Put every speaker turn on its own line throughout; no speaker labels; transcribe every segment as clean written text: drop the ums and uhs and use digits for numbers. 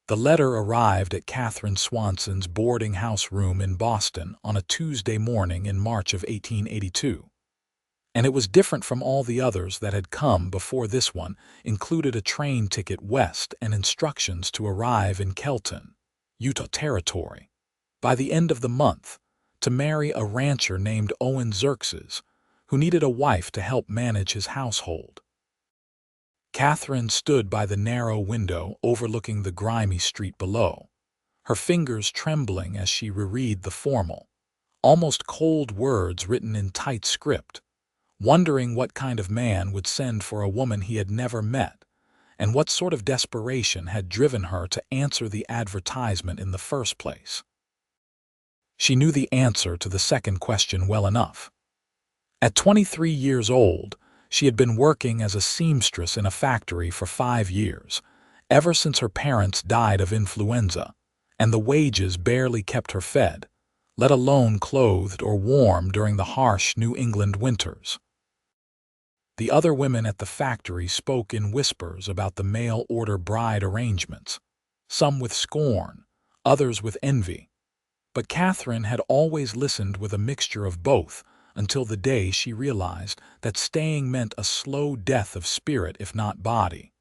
The letter arrived at Katherine Swanson's boarding house room in Boston on a Tuesday morning in March of 1882. And it was different from all the others that had come before. This one included a train ticket west and instructions to arrive in Kelton, Utah Territory, by the end of the month, to marry a rancher named Owen Xerxes, who needed a wife to help manage his household. Katherine stood by the narrow window overlooking the grimy street below, her fingers trembling as she reread the formal, almost cold words written in tight script, wondering what kind of man would send for a woman he had never met, and what sort of desperation had driven her to answer the advertisement in the first place. She knew the answer to the second question well enough. At 23 years old, she had been working as a seamstress in a factory for 5 years, ever since her parents died of influenza, and the wages barely kept her fed, let alone clothed or warm during the harsh New England winters. The other women at the factory spoke in whispers about the mail-order bride arrangements, some with scorn, others with envy. But Katherine had always listened with a mixture of both until the day she realized that staying meant a slow death of spirit if not body.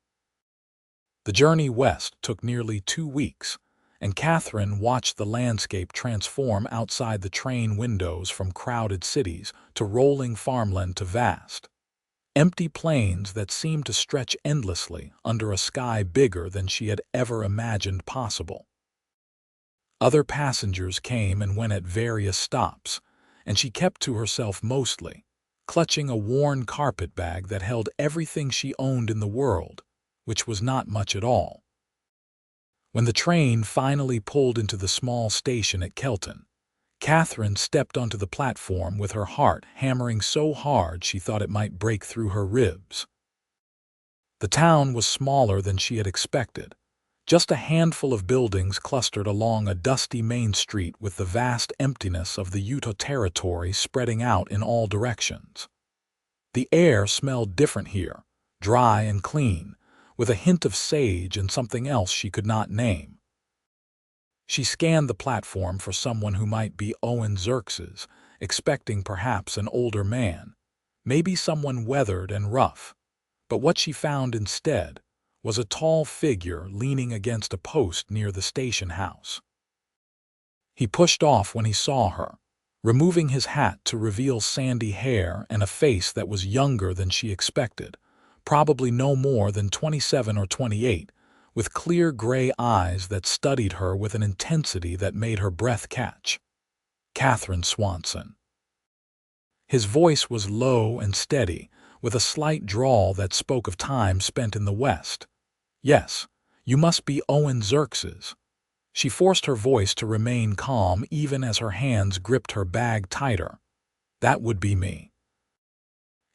The journey west took nearly 2 weeks, and Katherine watched the landscape transform outside the train windows from crowded cities to rolling farmland to vast, empty plains that seemed to stretch endlessly under a sky bigger than she had ever imagined possible. Other passengers came and went at various stops, and she kept to herself mostly, clutching a worn carpet bag that held everything she owned in the world, which was not much at all. When the train finally pulled into the small station at Kelton, Katherine stepped onto the platform with her heart hammering so hard she thought it might break through her ribs. The town was smaller than she had expected, just a handful of buildings clustered along a dusty main street with the vast emptiness of the Utah Territory spreading out in all directions. The air smelled different here, dry and clean, with a hint of sage and something else she could not name. She scanned the platform for someone who might be Owen Xerxes, expecting perhaps an older man, maybe someone weathered and rough. But what she found instead was a tall figure leaning against a post near the station house. He pushed off when he saw her, removing his hat to reveal sandy hair and a face that was younger than she expected, probably no more than 27 or 28, with clear gray eyes that studied her with an intensity that made her breath catch. Katherine Swanson. His voice was low and steady, with a slight drawl that spoke of time spent in the West. "Yes, you must be Owen Xerxes." She forced her voice to remain calm even as her hands gripped her bag tighter. "That would be me."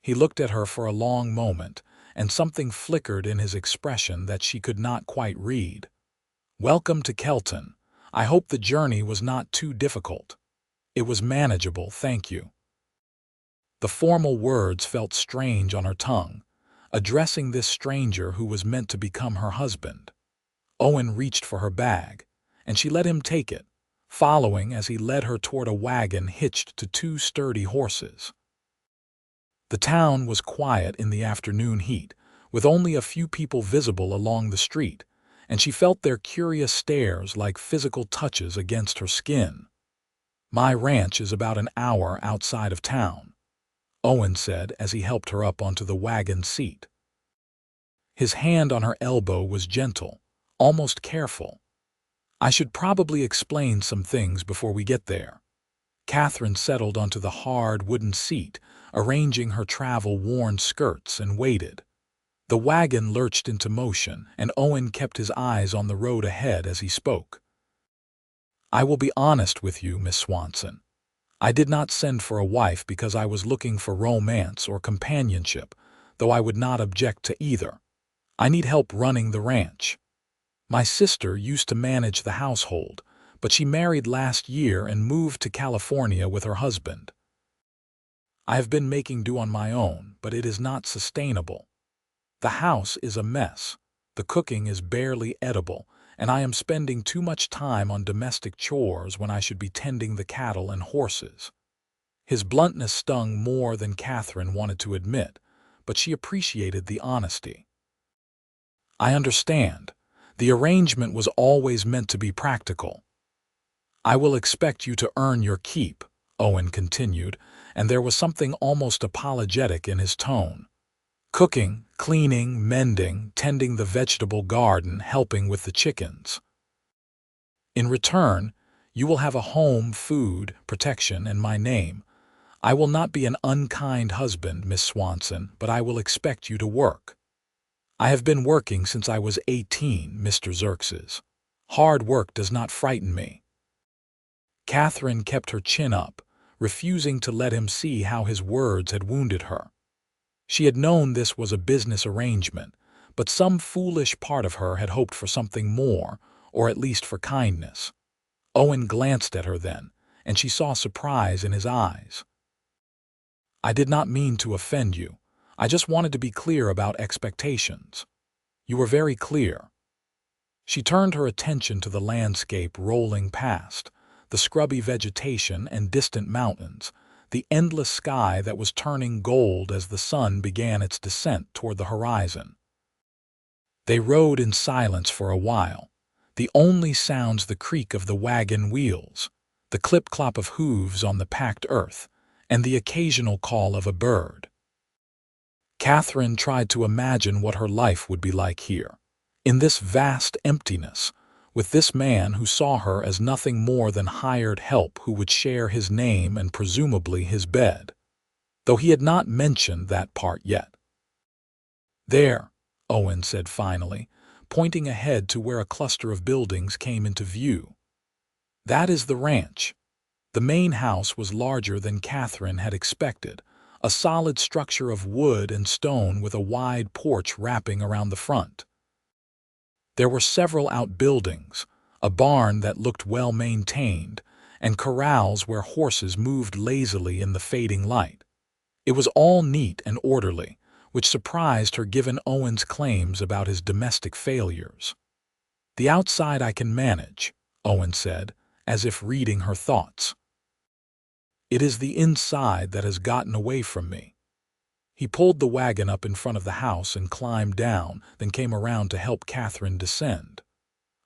He looked at her for a long moment, and something flickered in his expression that she could not quite read. "Welcome to Kelton. I hope the journey was not too difficult." "It was manageable, thank you." The formal words felt strange on her tongue, addressing this stranger who was meant to become her husband. Owen reached for her bag, and she let him take it, following as he led her toward a wagon hitched to 2 sturdy horses. The town was quiet in the afternoon heat, with only a few people visible along the street, and she felt their curious stares like physical touches against her skin. "My ranch is about an hour outside of town," Owen said as he helped her up onto the wagon seat. His hand on her elbow was gentle, almost careful. "I should probably explain some things before we get there." Katherine settled onto the hard wooden seat, arranging her travel-worn skirts, and waited. The wagon lurched into motion, and Owen kept his eyes on the road ahead as he spoke. "I will be honest with you, Miss Swanson. I did not send for a wife because I was looking for romance or companionship, though I would not object to either. I need help running the ranch. My sister used to manage the household, but she married last year and moved to California with her husband. I have been making do on my own, but it is not sustainable. The house is a mess, the cooking is barely edible, and I am spending too much time on domestic chores when I should be tending the cattle and horses." His bluntness stung more than Katherine wanted to admit, but she appreciated the honesty. "I understand. The arrangement was always meant to be practical." "I will expect you to earn your keep," Owen continued, and there was something almost apologetic in his tone. "Cooking, cleaning, mending, tending the vegetable garden, helping with the chickens. In return, you will have a home, food, protection, and my name. I will not be an unkind husband, Miss Swanson, but I will expect you to work. I have been working since I was 18, Mr. Xerxes. Hard work does not frighten me." Katherine kept her chin up, refusing to let him see how his words had wounded her. She had known this was a business arrangement, but some foolish part of her had hoped for something more, or at least for kindness. Owen glanced at her then, and she saw surprise in his eyes. "I did not mean to offend you. I just wanted to be clear about expectations." "You were very clear." She turned her attention to the landscape rolling past, the scrubby vegetation and distant mountains, the endless sky that was turning gold as the sun began its descent toward the horizon. They rode in silence for a while, the only sounds the creak of the wagon wheels, the clip-clop of hooves on the packed earth, and the occasional call of a bird. Katherine tried to imagine what her life would be like here, in this vast emptiness, with this man who saw her as nothing more than hired help who would share his name and presumably his bed, though he had not mentioned that part yet. "There," Owen said finally, pointing ahead to where a cluster of buildings came into view. "That is the ranch." The main house was larger than Katherine had expected, a solid structure of wood and stone with a wide porch wrapping around the front. There were several outbuildings, a barn that looked well maintained, and corrals where horses moved lazily in the fading light. It was all neat and orderly, which surprised her given Owen's claims about his domestic failures. "The outside I can manage," Owen said, as if reading her thoughts. "It is the inside that has gotten away from me." He pulled the wagon up in front of the house and climbed down, then came around to help Katherine descend.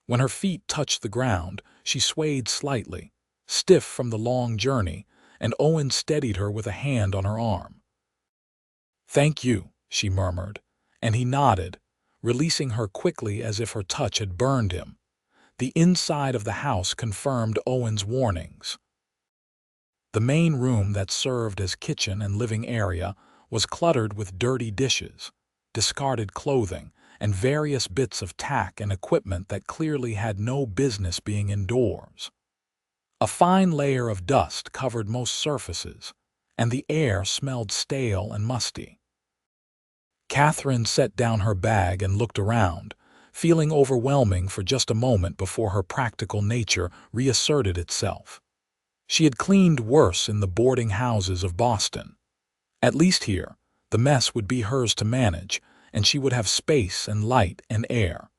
When her feet touched the ground, she swayed slightly, stiff from the long journey, and Owen steadied her with a hand on her arm. "Thank you," she murmured, and he nodded, releasing her quickly as if her touch had burned him. The inside of the house confirmed Owen's warnings. The main room that served as kitchen and living area was cluttered with dirty dishes, discarded clothing, and various bits of tack and equipment that clearly had no business being indoors. A fine layer of dust covered most surfaces, and the air smelled stale and musty. Katherine set down her bag and looked around, feeling overwhelming for just a moment before her practical nature reasserted itself. She had cleaned worse in the boarding houses of Boston. At least here, the mess would be hers to manage, and she would have space and light and air.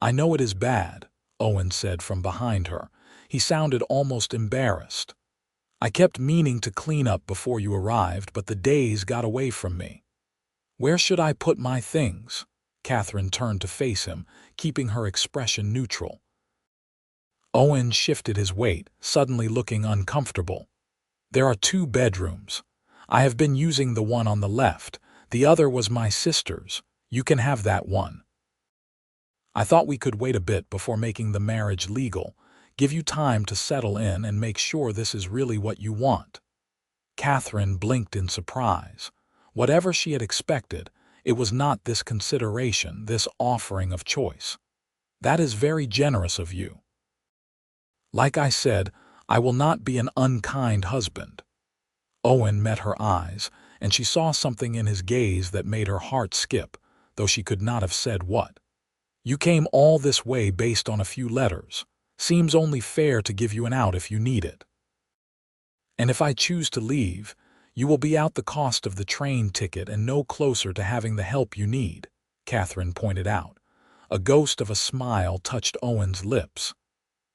"I know it is bad," Owen said from behind her. He sounded almost embarrassed. "I kept meaning to clean up before you arrived, but the days got away from me." "Where should I put my things?" Katherine turned to face him, keeping her expression neutral. Owen shifted his weight, suddenly looking uncomfortable. "There are 2 bedrooms. I have been using the one on the left. The other was my sister's. You can have that one. I thought we could wait a bit before making the marriage legal, give you time to settle in and make sure this is really what you want." Katherine blinked in surprise. Whatever she had expected, it was not this consideration, this offering of choice. "That is very generous of you. Like I said, I will not be an unkind husband." Owen met her eyes, and she saw something in his gaze that made her heart skip, though she could not have said what. "You came all this way based on a few letters. Seems only fair to give you an out if you need it. And if I choose to leave, you will be out the cost of the train ticket and no closer to having the help you need," Katherine pointed out, A ghost of a smile touched Owen's lips.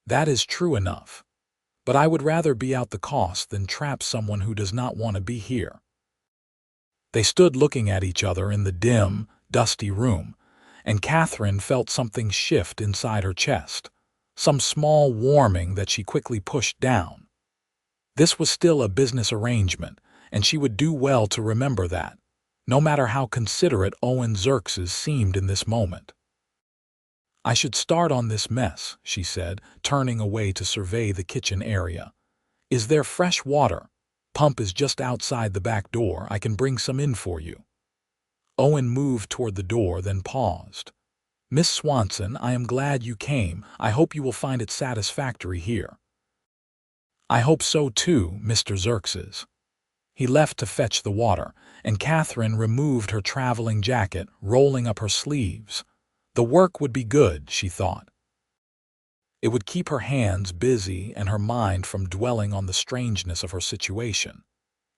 "That is true enough. But I would rather be out the cost than trap someone who does not want to be here." They stood looking at each other in the dim, dusty room, and Katherine felt something shift inside her chest, some small warming that she quickly pushed down. This was still a business arrangement, and she would do well to remember that, no matter how considerate Owen Xerxes seemed in this moment. "I should start on this mess," she said, turning away to survey the kitchen area. "Is there fresh water? Pump is just outside the back door. I can bring some in for you." Owen moved toward the door, then paused. "Miss Swanson, I am glad you came. I hope you will find it satisfactory here." "I hope so too, Mr. Xerxes." He left to fetch the water, and Katherine removed her traveling jacket, rolling up her sleeves. The work would be good, she thought. It would keep her hands busy and her mind from dwelling on the strangeness of her situation.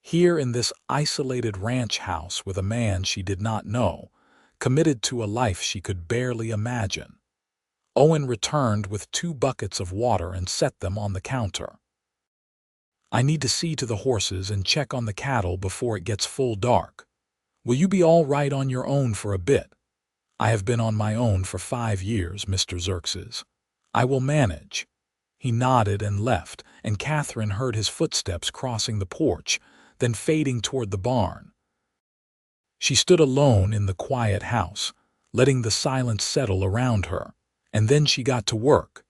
Here in this isolated ranch house with a man she did not know, committed to a life she could barely imagine. Owen returned with 2 buckets of water and set them on the counter. "I need to see to the horses and check on the cattle before it gets full dark. Will you be all right on your own for a bit?" "I have been on my own for 5 years, Mr. Xerxes. I will manage." He nodded and left, and Katherine heard his footsteps crossing the porch, then fading toward the barn. She stood alone in the quiet house, letting the silence settle around her, and then she got to work.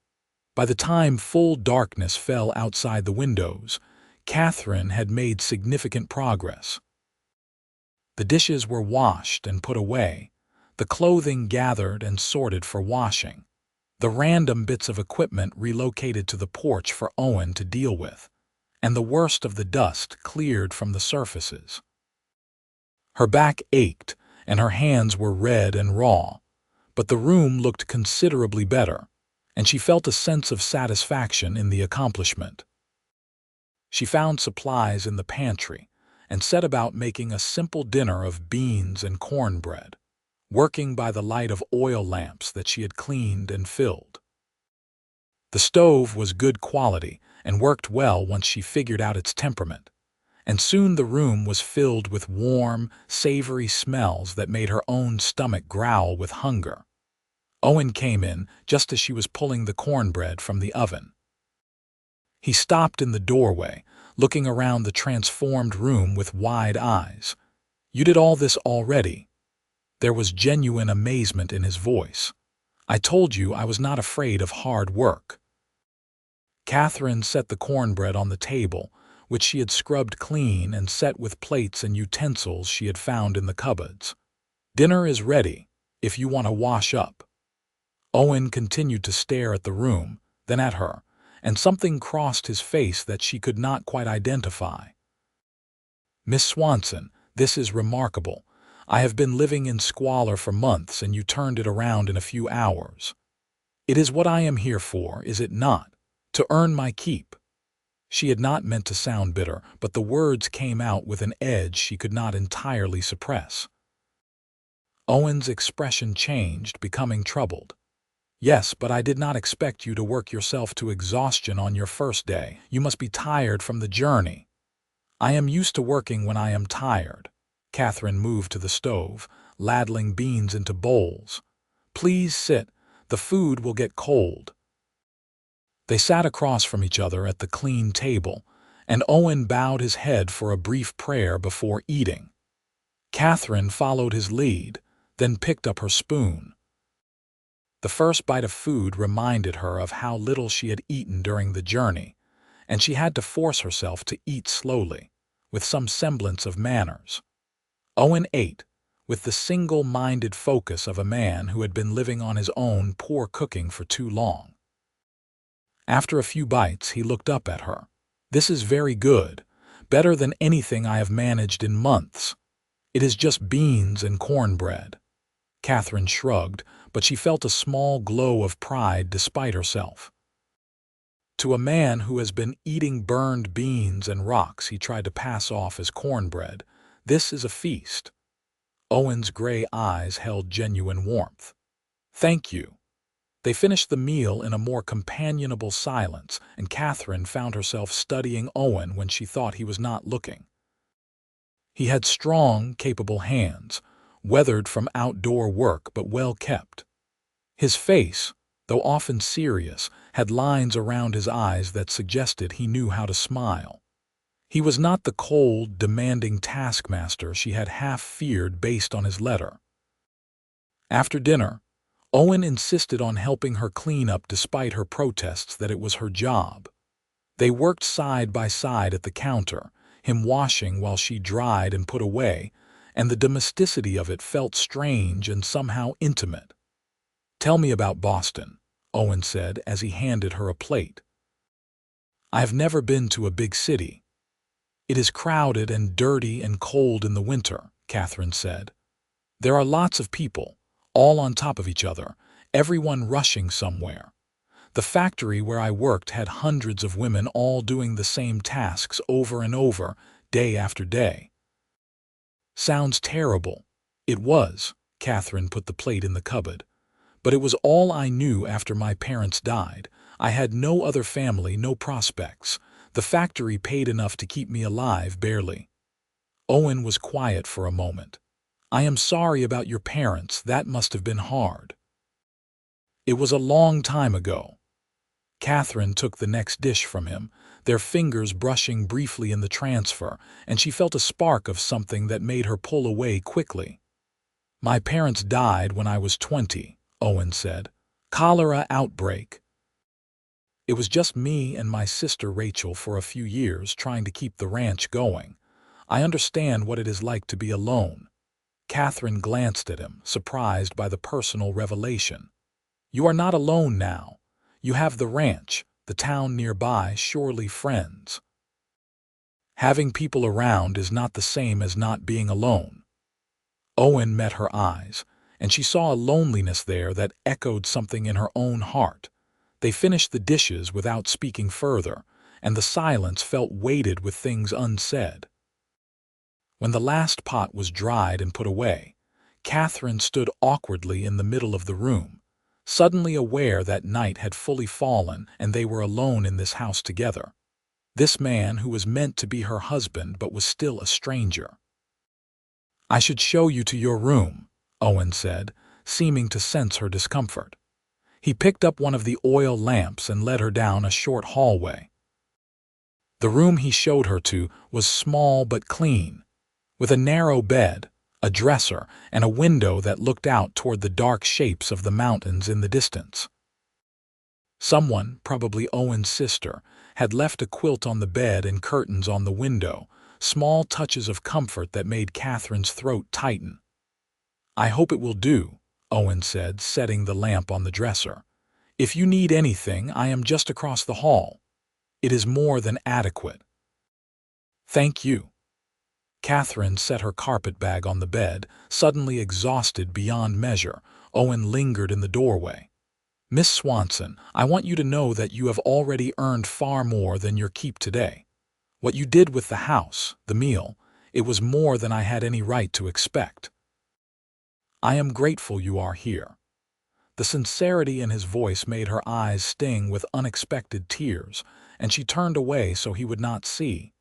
By the time full darkness fell outside the windows, Katherine had made significant progress. The dishes were washed and put away, the clothing gathered and sorted for washing, the random bits of equipment relocated to the porch for Owen to deal with, and the worst of the dust cleared from the surfaces. Her back ached, and her hands were red and raw, but the room looked considerably better, and she felt a sense of satisfaction in the accomplishment. She found supplies in the pantry and set about making a simple dinner of beans and cornbread, working by the light of oil lamps that she had cleaned and filled. The stove was good quality and worked well once she figured out its temperament, and soon the room was filled with warm, savory smells that made her own stomach growl with hunger. Owen came in just as she was pulling the cornbread from the oven. He stopped in the doorway, looking around the transformed room with wide eyes. "You did all this already?" There was genuine amazement in his voice. "I told you I was not afraid of hard work." Katherine set the cornbread on the table, which she had scrubbed clean and set with plates and utensils she had found in the cupboards. "Dinner is ready, if you want to wash up." Owen continued to stare at the room, then at her, and something crossed his face that she could not quite identify. "Miss Swanson, this is remarkable. I have been living in squalor for months, and you turned it around in a few hours. It is what I am here for, is it not? To earn my keep." She had not meant to sound bitter, but the words came out with an edge she could not entirely suppress. Owen's expression changed, becoming troubled. "Yes, but I did not expect you to work yourself to exhaustion on your first day. You must be tired from the journey." "I am used to working when I am tired." Katherine moved to the stove, ladling beans into bowls. "Please sit. The food will get cold." They sat across from each other at the clean table, and Owen bowed his head for a brief prayer before eating. Katherine followed his lead, then picked up her spoon. The first bite of food reminded her of how little she had eaten during the journey, and she had to force herself to eat slowly, with some semblance of manners. Owen ate, with the single-minded focus of a man who had been living on his own poor cooking for too long. After a few bites, he looked up at her. "This is very good, better than anything I have managed in months. It is just beans and cornbread." Katherine shrugged, but she felt a small glow of pride despite herself. To a man who has been eating burned beans and rocks he tried to pass off as cornbread, this is a feast. Owen's gray eyes held genuine warmth. "Thank you." They finished the meal in a more companionable silence, and Catherine found herself studying Owen when she thought he was not looking. He had strong, capable hands, weathered from outdoor work but well kept. His face, though often serious, had lines around his eyes that suggested he knew how to smile. He was not the cold, demanding taskmaster she had half feared based on his letter. After dinner, Owen insisted on helping her clean up despite her protests that it was her job. They worked side by side at the counter, him washing while she dried and put away, and the domesticity of it felt strange and somehow intimate. "Tell me about Boston," Owen said as he handed her a plate. "I have never been to a big city." "It is crowded and dirty and cold in the winter," Catherine said. "There are lots of people, all on top of each other, everyone rushing somewhere. The factory where I worked had hundreds of women all doing the same tasks over and over, day after day." "Sounds terrible." "It was." Catherine put the plate in the cupboard. "But it was all I knew after my parents died. I had no other family, no prospects. The factory paid enough to keep me alive, barely." Owen was quiet for a moment. "I am sorry about your parents. That must have been hard." "It was a long time ago." Catherine took the next dish from him, their fingers brushing briefly in the transfer, and she felt a spark of something that made her pull away quickly. "My parents died when I was 20, Owen said. "Cholera outbreak. It was just me and my sister Rachel for a few years trying to keep the ranch going. I understand what it is like to be alone." Catherine glanced at him, surprised by the personal revelation. "You are not alone now. You have the ranch, the town nearby, surely friends." "Having people around is not the same as not being alone." Owen met her eyes, and she saw a loneliness there that echoed something in her own heart. They finished the dishes without speaking further, and the silence felt weighted with things unsaid. When the last pot was dried and put away, Catherine stood awkwardly in the middle of the room, suddenly aware that night had fully fallen and they were alone in this house together. This man who was meant to be her husband but was still a stranger. "I should show you to your room," Owen said, seeming to sense her discomfort. He picked up one of the oil lamps and led her down a short hallway. The room he showed her to was small but clean, with a narrow bed, a dresser, and a window that looked out toward the dark shapes of the mountains in the distance. Someone, probably Owen's sister, had left a quilt on the bed and curtains on the window, small touches of comfort that made Catherine's throat tighten. "I hope it will do," Owen said, setting the lamp on the dresser. "If you need anything, I am just across the hall. It is more than adequate." "Thank you." Catherine set her carpet-bag on the bed, suddenly exhausted beyond measure. Owen lingered in the doorway. "Miss Swanson, I want you to know that you have already earned far more than your keep today. What you did with the house, the meal, it was more than I had any right to expect. I am grateful you are here." The sincerity in his voice made her eyes sting with unexpected tears, and she turned away so he would not see.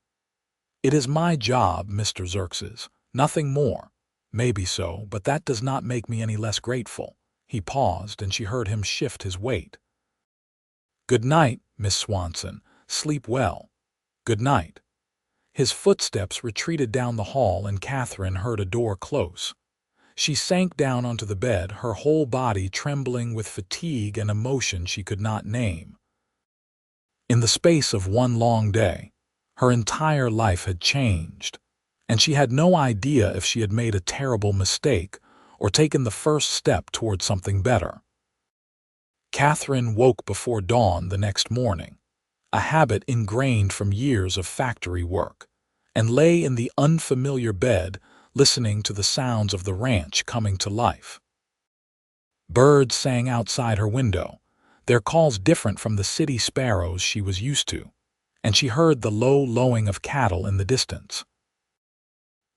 "It is my job, Mr. Xerxes, nothing more. Maybe so, but that does not make me any less grateful." He paused, and she heard him shift his weight. "Good night, Miss Swanson. Sleep well. Good night." His footsteps retreated down the hall, and Catherine heard a door close. She sank down onto the bed, her whole body trembling with fatigue and emotion she could not name. In the space of one long day, her entire life had changed, and she had no idea if she had made a terrible mistake or taken the first step toward something better. Catherine woke before dawn the next morning, a habit ingrained from years of factory work, and lay in the unfamiliar bed listening to the sounds of the ranch coming to life. Birds sang outside her window, their calls different from the city sparrows she was used to, and she heard the low lowing of cattle in the distance.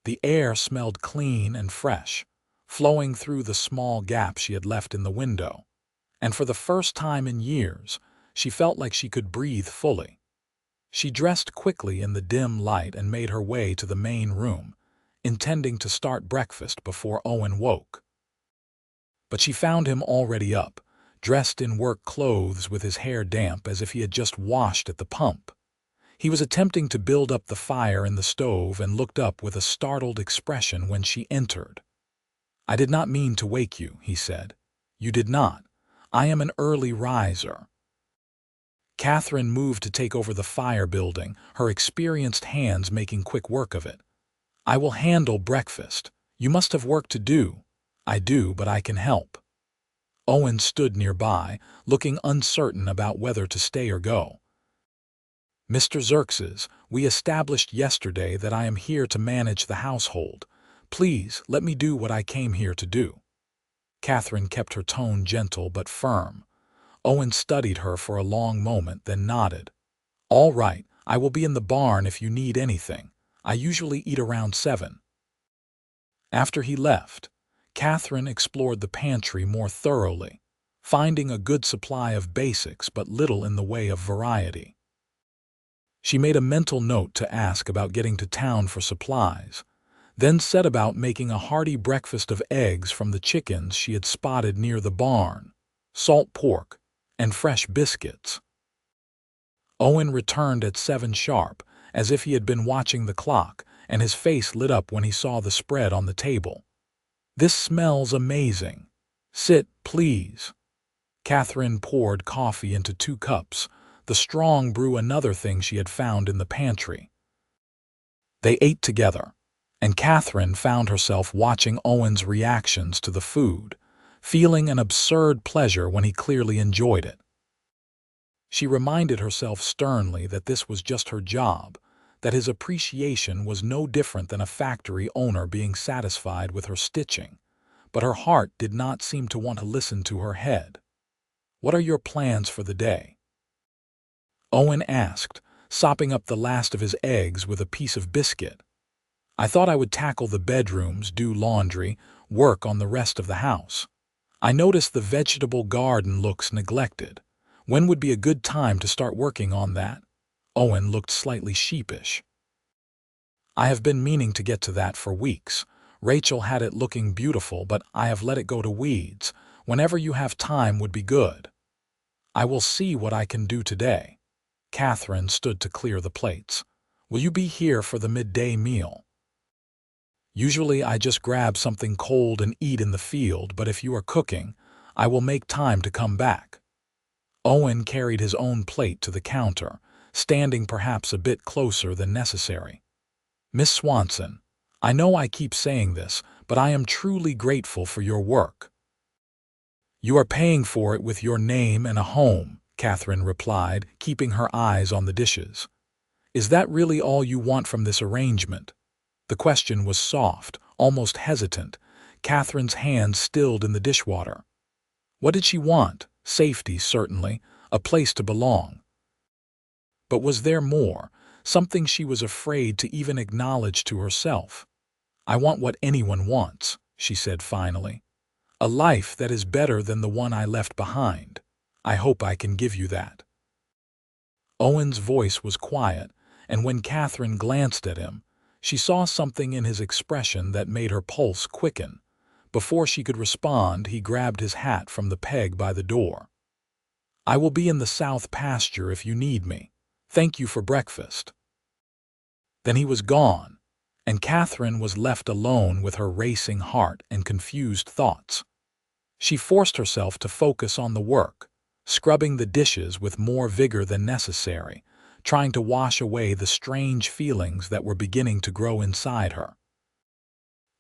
The air smelled clean and fresh, flowing through the small gap she had left in the window, and for the first time in years, she felt like she could breathe fully. She dressed quickly in the dim light and made her way to the main room, intending to start breakfast before Owen woke. But she found him already up, dressed in work clothes with his hair damp as if he had just washed at the pump. He was attempting to build up the fire in the stove and looked up with a startled expression when she entered. "I did not mean to wake you," he said. "You did not. I am an early riser." Katherine moved to take over the fire building, her experienced hands making quick work of it. "I will handle breakfast. You must have work to do." "I do, but I can help." Owen stood nearby, looking uncertain about whether to stay or go. "Mr. Xerxes, we established yesterday that I am here to manage the household. Please, let me do what I came here to do." Katherine kept her tone gentle but firm. Owen studied her for a long moment, then nodded. "All right, I will be in the barn if you need anything. I usually eat around 7. After he left, Katherine explored the pantry more thoroughly, finding a good supply of basics but little in the way of variety. She made a mental note to ask about getting to town for supplies, then set about making a hearty breakfast of eggs from the chickens she had spotted near the barn, salt pork, and fresh biscuits. Owen returned at 7 sharp, as if he had been watching the clock, and his face lit up when he saw the spread on the table. "This smells amazing. Sit, please." Katherine poured coffee into 2 cups, the strong brew another thing she had found in the pantry. They ate together, and Katherine found herself watching Owen's reactions to the food, feeling an absurd pleasure when he clearly enjoyed it. She reminded herself sternly that this was just her job, that his appreciation was no different than a factory owner being satisfied with her stitching, but her heart did not seem to want to listen to her head. "What are your plans for the day?" Owen asked, sopping up the last of his eggs with a piece of biscuit. "I thought I would tackle the bedrooms, do laundry, work on the rest of the house. I noticed the vegetable garden looks neglected. When would be a good time to start working on that?" Owen looked slightly sheepish. "I have been meaning to get to that for weeks. Rachel had it looking beautiful, but I have let it go to weeds. Whenever you have time would be good." "I will see what I can do today." Katherine stood to clear the plates. "Will you be here for the midday meal?" "Usually I just grab something cold and eat in the field, but if you are cooking, I will make time to come back." Owen carried his own plate to the counter, standing perhaps a bit closer than necessary. "Miss Swanson, I know I keep saying this, but I am truly grateful for your work." "You are paying for it with your name and a home," Katherine replied, keeping her eyes on the dishes. "Is that really all you want from this arrangement?" The question was soft, almost hesitant. Katherine's hands stilled in the dishwater. What did she want? Safety, certainly, a place to belong. But was there more, something she was afraid to even acknowledge to herself? "I want what anyone wants," she said finally. "A life that is better than the one I left behind. I hope I can give you that." Owen's voice was quiet, and when Katherine glanced at him, she saw something in his expression that made her pulse quicken. Before she could respond, he grabbed his hat from the peg by the door. "I will be in the south pasture if you need me. Thank you for breakfast." Then he was gone, and Katherine was left alone with her racing heart and confused thoughts. She forced herself to focus on the work, scrubbing the dishes with more vigor than necessary, trying to wash away the strange feelings that were beginning to grow inside her.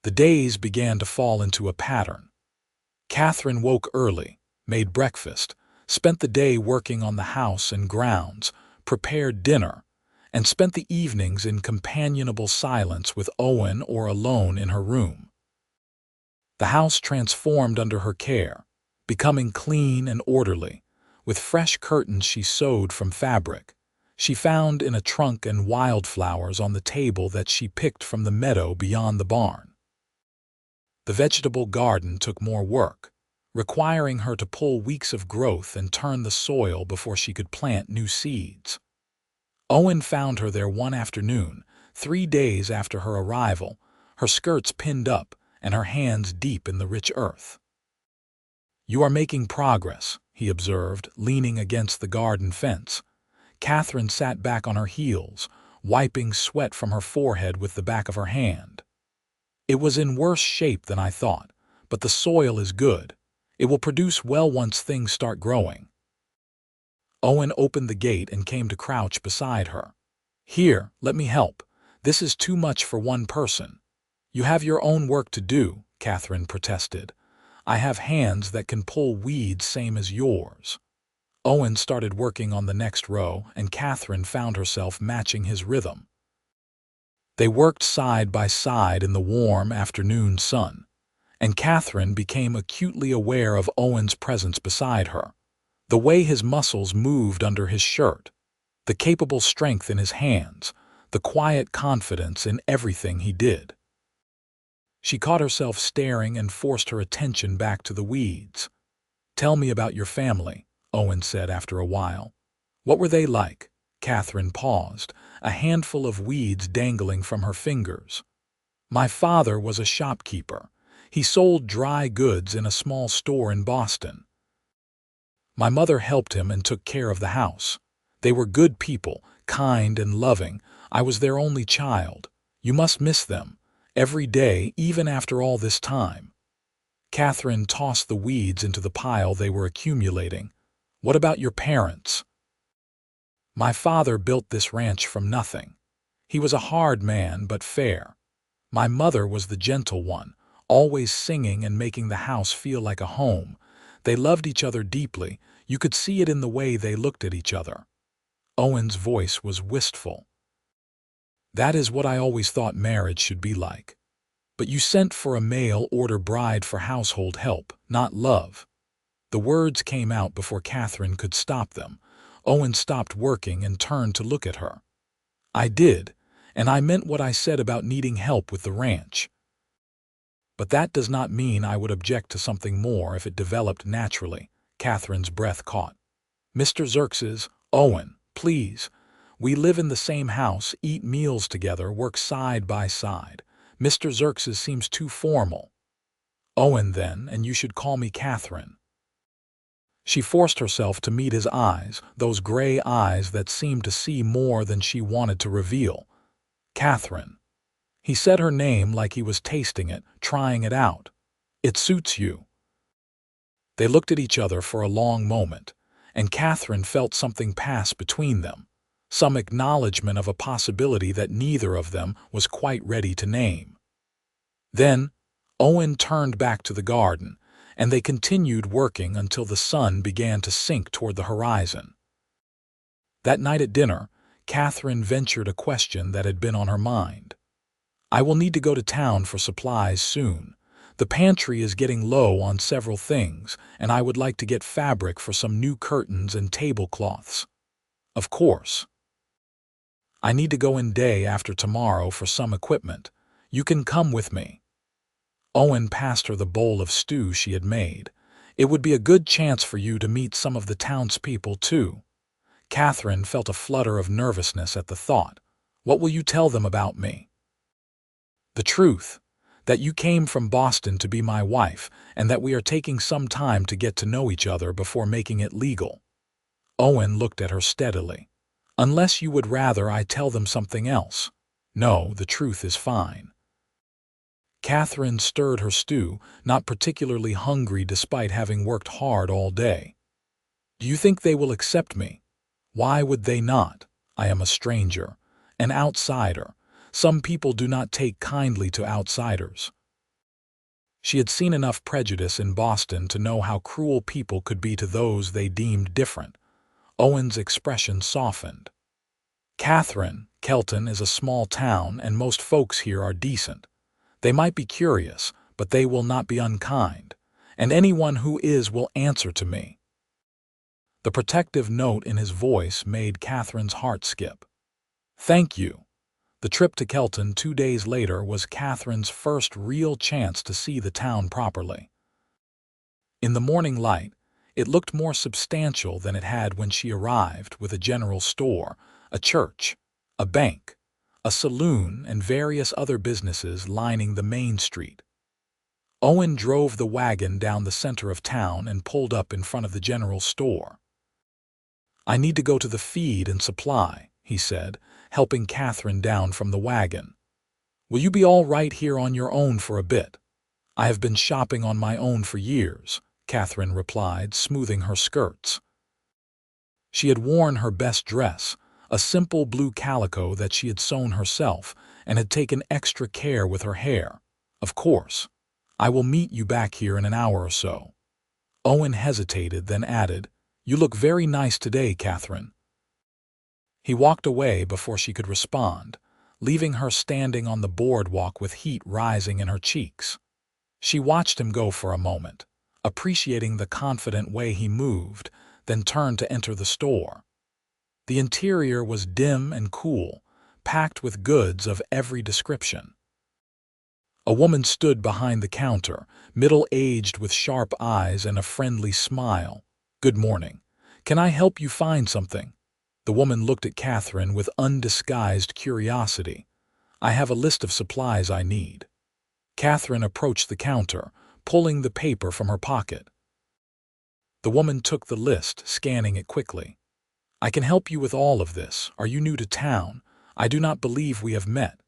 The days began to fall into a pattern. Katherine woke early, made breakfast, spent the day working on the house and grounds, prepared dinner, and spent the evenings in companionable silence with Owen or alone in her room. The house transformed under her care, becoming clean and orderly, with fresh curtains she sewed from fabric she found in a trunk and wildflowers on the table that she picked from the meadow beyond the barn. The vegetable garden took more work, requiring her to pull weeks of growth and turn the soil before she could plant new seeds. Owen found her there one afternoon, 3 days after her arrival, her skirts pinned up and her hands deep in the rich earth. "You are making progress," he observed, leaning against the garden fence. Katherine sat back on her heels, wiping sweat from her forehead with the back of her hand. "It was in worse shape than I thought, but the soil is good. It will produce well once things start growing." Owen opened the gate and came to crouch beside her. "Here, let me help. This is too much for one person." "You have your own work to do," Katherine protested. "I have hands that can pull weeds same as yours." Owen started working on the next row, and Katherine found herself matching his rhythm. They worked side by side in the warm afternoon sun, and Katherine became acutely aware of Owen's presence beside her. The way his muscles moved under his shirt, the capable strength in his hands, the quiet confidence in everything he did. She caught herself staring and forced her attention back to the weeds. "Tell me about your family," Owen said after a while. "What were they like?" Katherine paused, a handful of weeds dangling from her fingers. "My father was a shopkeeper. He sold dry goods in a small store in Boston. My mother helped him and took care of the house. They were good people, kind and loving. I was their only child. You must miss them, every day, even after all this time." Katherine tossed the weeds into the pile they were accumulating. "What about your parents?" "My father built this ranch from nothing. He was a hard man, but fair. My mother was the gentle one, always singing and making the house feel like a home. They loved each other deeply. You could see it in the way they looked at each other." Owen's voice was wistful. "That is what I always thought marriage should be like. But you sent for a mail-order bride for household help, not love." The words came out before Katherine could stop them. Owen stopped working and turned to look at her. "I did, and I meant what I said about needing help with the ranch. But that does not mean I would object to something more if it developed naturally." Katherine's breath caught. "Mr. Xerxes, Owen, please. We live in the same house, eat meals together, work side by side. Mr. Xerxes seems too formal." "Owen, then, and you should call me Katherine." She forced herself to meet his eyes, those gray eyes that seemed to see more than she wanted to reveal. "Katherine." He said her name like he was tasting it, trying it out. "It suits you." They looked at each other for a long moment, and Katherine felt something pass between them, some acknowledgement of a possibility that neither of them was quite ready to name. Then Owen turned back to the garden, and they continued working until the sun began to sink toward the horizon. That night at dinner, Katherine ventured a question that had been on her mind. "I will need to go to town for supplies soon. The pantry is getting low on several things, and I would like to get fabric for some new curtains and tablecloths." "Of course. I need to go in day after tomorrow for some equipment. You can come with me." Owen passed her the bowl of stew she had made. "It would be a good chance for you to meet some of the townspeople, too." Katherine felt a flutter of nervousness at the thought. "What will you tell them about me?" "The truth, that you came from Boston to be my wife, and that we are taking some time to get to know each other before making it legal." Owen looked at her steadily. "Unless you would rather I tell them something else." "No, the truth is fine." Katherine stirred her stew, not particularly hungry despite having worked hard all day. "Do you think they will accept me?" "Why would they not? I am a stranger, an outsider. Some people do not take kindly to outsiders." She had seen enough prejudice in Boston to know how cruel people could be to those they deemed different. Owen's expression softened. "Katherine, Kelton is a small town, and most folks here are decent. They might be curious, but they will not be unkind, and anyone who is will answer to me." The protective note in his voice made Katherine's heart skip. "Thank you." The trip to Kelton 2 days later was Catherine's first real chance to see the town properly. In the morning light, it looked more substantial than it had when she arrived, with a general store, a church, a bank, a saloon, and various other businesses lining the main street. Owen drove the wagon down the center of town and pulled up in front of the general store. "I need to go to the feed and supply," he said, helping Catherine down from the wagon. "Will you be all right here on your own for a bit?" "I have been shopping on my own for years," Catherine replied, smoothing her skirts. She had worn her best dress, a simple blue calico that she had sewn herself, and had taken extra care with her hair. "Of course. I will meet you back here in an hour or so." Owen hesitated, then added, "You look very nice today, Catherine." He walked away before she could respond, leaving her standing on the boardwalk with heat rising in her cheeks. She watched him go for a moment, appreciating the confident way he moved, then turned to enter the store. The interior was dim and cool, packed with goods of every description. A woman stood behind the counter, middle-aged with sharp eyes and a friendly smile. "Good morning. Can I help you find something?" The woman looked at Catherine with undisguised curiosity. "I have a list of supplies I need." Catherine approached the counter, pulling the paper from her pocket. The woman took the list, scanning it quickly. "I can help you with all of this. Are you new to town? I do not believe we have met."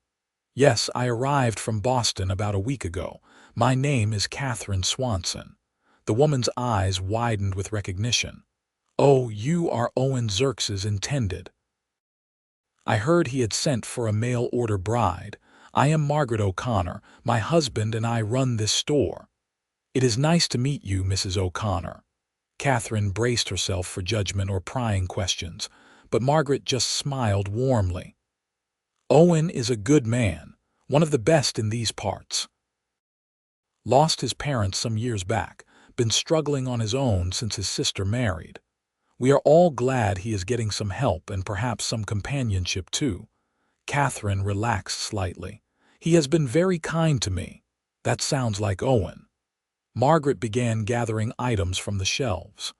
"Yes, I arrived from Boston about a week ago. My name is Katherine Swanson." The woman's eyes widened with recognition. "Oh, you are Owen Xerxes' intended. I heard he had sent for a mail-order bride. I am Margaret O'Connor. My husband and I run this store." "It is nice to meet you, Mrs. O'Connor." Catherine braced herself for judgment or prying questions, but Margaret just smiled warmly. "Owen is a good man, one of the best in these parts. Lost his parents some years back, been struggling on his own since his sister married. We are all glad he is getting some help and perhaps some companionship too." Catherine relaxed slightly. "He has been very kind to me." "That sounds like Owen." Margaret began gathering items from the shelves.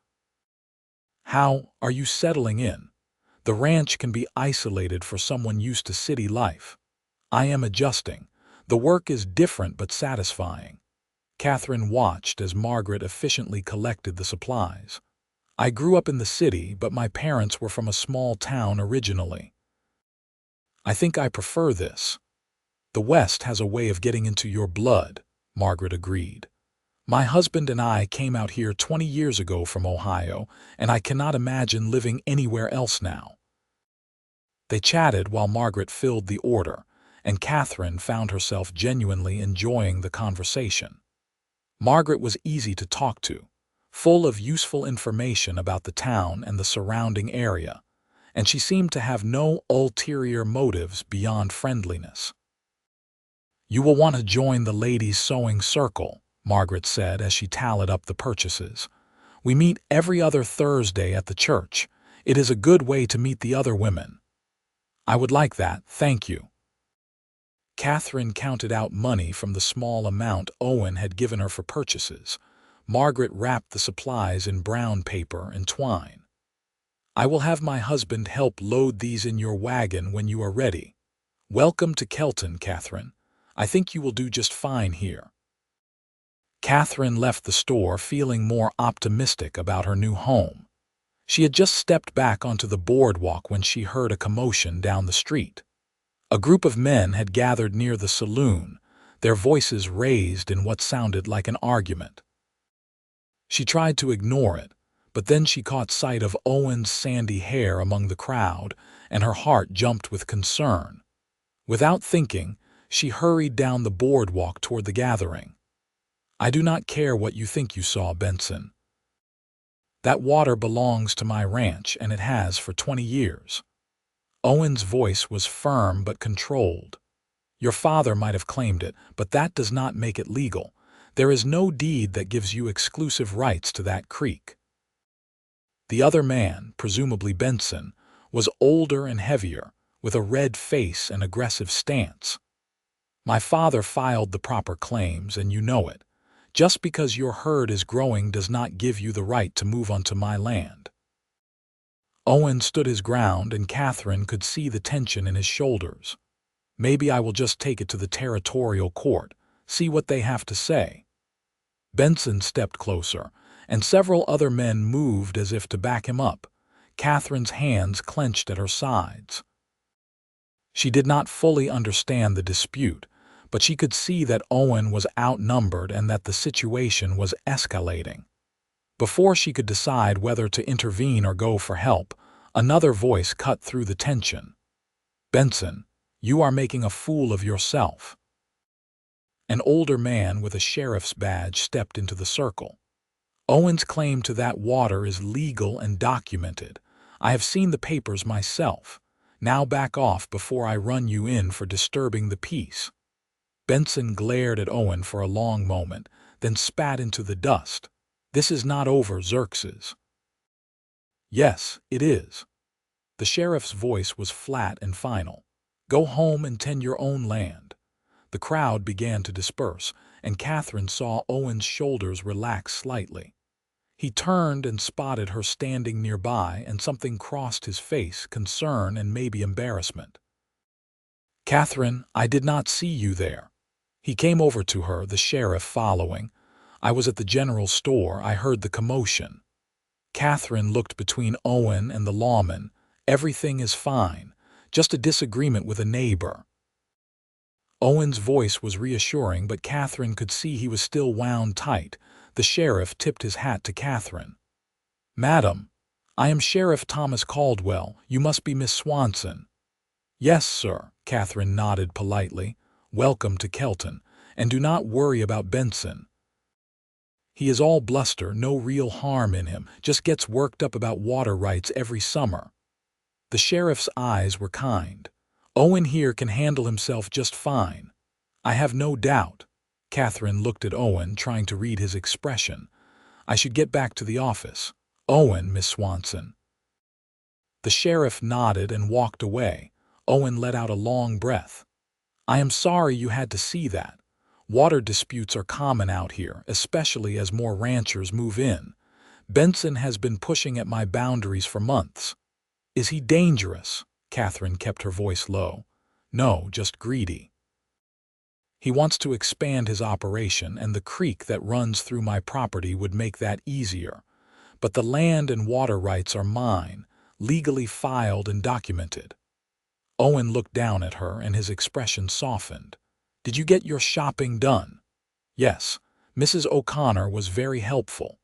"How are you settling in? The ranch can be isolated for someone used to city life." "I am adjusting. The work is different but satisfying." Catherine watched as Margaret efficiently collected the supplies. "I grew up in the city, but my parents were from a small town originally. I think I prefer this." "The West has a way of getting into your blood," Margaret agreed. "My husband and I came out here 20 years ago from Ohio, and I cannot imagine living anywhere else now." They chatted while Margaret filled the order, and Catherine found herself genuinely enjoying the conversation. Margaret was easy to talk to, full of useful information about the town and the surrounding area, and she seemed to have no ulterior motives beyond friendliness. "You will want to join the ladies' sewing circle," Margaret said as she tallied up the purchases. "We meet every other Thursday at the church. It is a good way to meet the other women." "I would like that, thank you." Catherine counted out money from the small amount Owen had given her for purchases. Margaret wrapped the supplies in brown paper and twine. "I will have my husband help load these in your wagon when you are ready. Welcome to Kelton, Catherine. I think you will do just fine here." Catherine left the store feeling more optimistic about her new home. She had just stepped back onto the boardwalk when she heard a commotion down the street. A group of men had gathered near the saloon, their voices raised in what sounded like an argument. She tried to ignore it, but then she caught sight of Owen's sandy hair among the crowd, and her heart jumped with concern. Without thinking, she hurried down the boardwalk toward the gathering. "I do not care what you think you saw, Benson. That water belongs to my ranch, and it has for 20 years. Owen's voice was firm but controlled. "Your father might have claimed it, but that does not make it legal. There is no deed that gives you exclusive rights to that creek." The other man, presumably Benson, was older and heavier, with a red face and aggressive stance. My father filed the proper claims, and you know it. Just because your herd is growing does not give you the right to move onto my land. Owen stood his ground, and Katherine could see the tension in his shoulders. Maybe I will just take it to the territorial court, see what they have to say. Benson stepped closer, and several other men moved as if to back him up. Katherine's hands clenched at her sides. She did not fully understand the dispute, but she could see that Owen was outnumbered and that the situation was escalating. Before she could decide whether to intervene or go for help, another voice cut through the tension. "Benson, you are making a fool of yourself." An older man with a sheriff's badge stepped into the circle. "Owen's claim to that water is legal and documented. I have seen the papers myself. Now back off before I run you in for disturbing the peace." Benson glared at Owen for a long moment, then spat into the dust. "This is not over, Xerxes." "Yes, it is." The sheriff's voice was flat and final. "Go home and tend your own land." The crowd began to disperse, and Katherine saw Owen's shoulders relax slightly. He turned and spotted her standing nearby, and something crossed his face, concern and maybe embarrassment. "Katherine, I did not see you there." He came over to her, the sheriff following. "I was at the general store. I heard the commotion." Katherine looked between Owen and the lawman. "Everything is fine. Just a disagreement with a neighbor." Owen's voice was reassuring, but Katherine could see he was still wound tight. The sheriff tipped his hat to Katherine. "Madam, I am Sheriff Thomas Caldwell. You must be Miss Swanson." "Yes, sir," Katherine nodded politely. "Welcome to Kelton, and do not worry about Benson. He is all bluster, no real harm in him, just gets worked up about water rights every summer." The sheriff's eyes were kind. "Owen here can handle himself just fine. I have no doubt." Katherine looked at Owen, trying to read his expression. "I should get back to the office. Owen, Miss Swanson." The sheriff nodded and walked away. Owen let out a long breath. "I am sorry you had to see that. Water disputes are common out here, especially as more ranchers move in. Benson has been pushing at my boundaries for months." "Is he dangerous?" Katherine kept her voice low. "No, just greedy. He wants to expand his operation, and the creek that runs through my property would make that easier. But the land and water rights are mine, legally filed and documented." Owen looked down at her, and his expression softened. "Did you get your shopping done?" "Yes, Mrs. O'Connor was very helpful."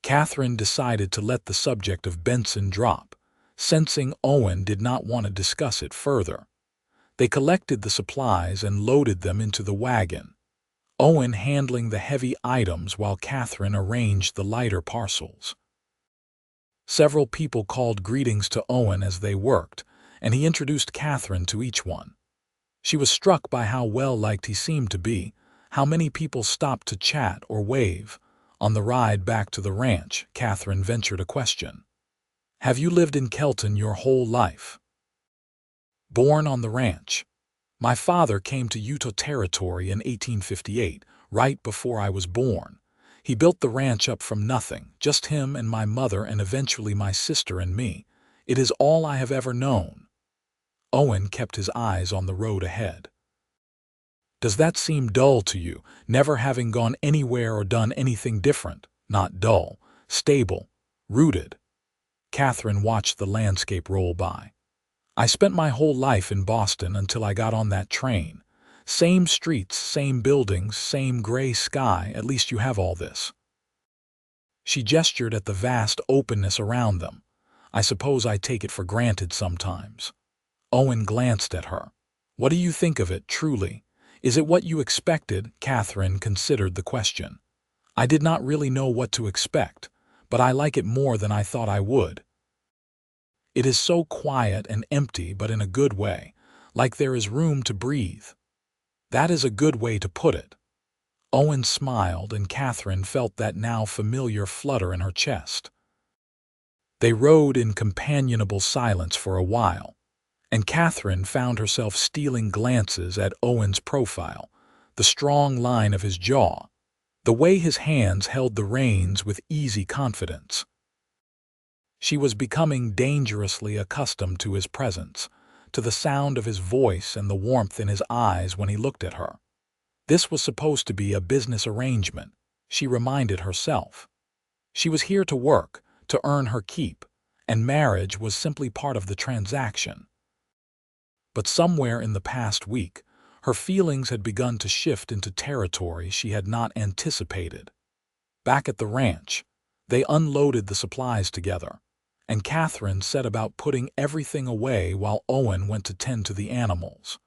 Katherine decided to let the subject of Benson drop, sensing Owen did not want to discuss it further. They collected the supplies and loaded them into the wagon, Owen handling the heavy items while Katherine arranged the lighter parcels. Several people called greetings to Owen as they worked, and he introduced Katherine to each one. She was struck by how well-liked he seemed to be, how many people stopped to chat or wave. On the ride back to the ranch, Katherine ventured a question. "Have you lived in Kelton your whole life?" "Born on the ranch. My father came to Utah Territory in 1858, right before I was born. He built the ranch up from nothing, just him and my mother and eventually my sister and me. It is all I have ever known." Owen kept his eyes on the road ahead. "Does that seem dull to you, never having gone anywhere or done anything different?" "Not dull, stable, rooted." Katherine watched the landscape roll by. "I spent my whole life in Boston until I got on that train. Same streets, same buildings, same gray sky, at least you have all this." She gestured at the vast openness around them. "I suppose I take it for granted sometimes." Owen glanced at her. "What do you think of it, truly? Is it what you expected?" Katherine considered the question. "I did not really know what to expect, but I like it more than I thought I would. It is so quiet and empty, but in a good way, like there is room to breathe." "That is a good way to put it." Owen smiled, and Katherine felt that now familiar flutter in her chest. They rode in companionable silence for a while. and Katherine found herself stealing glances at Owen's profile, the strong line of his jaw, the way his hands held the reins with easy confidence. She was becoming dangerously accustomed to his presence, to the sound of his voice and the warmth in his eyes when he looked at her. This was supposed to be a business arrangement, she reminded herself. She was here to work, to earn her keep, and marriage was simply part of the transaction. But somewhere in the past week, her feelings had begun to shift into territory she had not anticipated. Back at the ranch, they unloaded the supplies together, and Katherine set about putting everything away while Owen went to tend to the animals.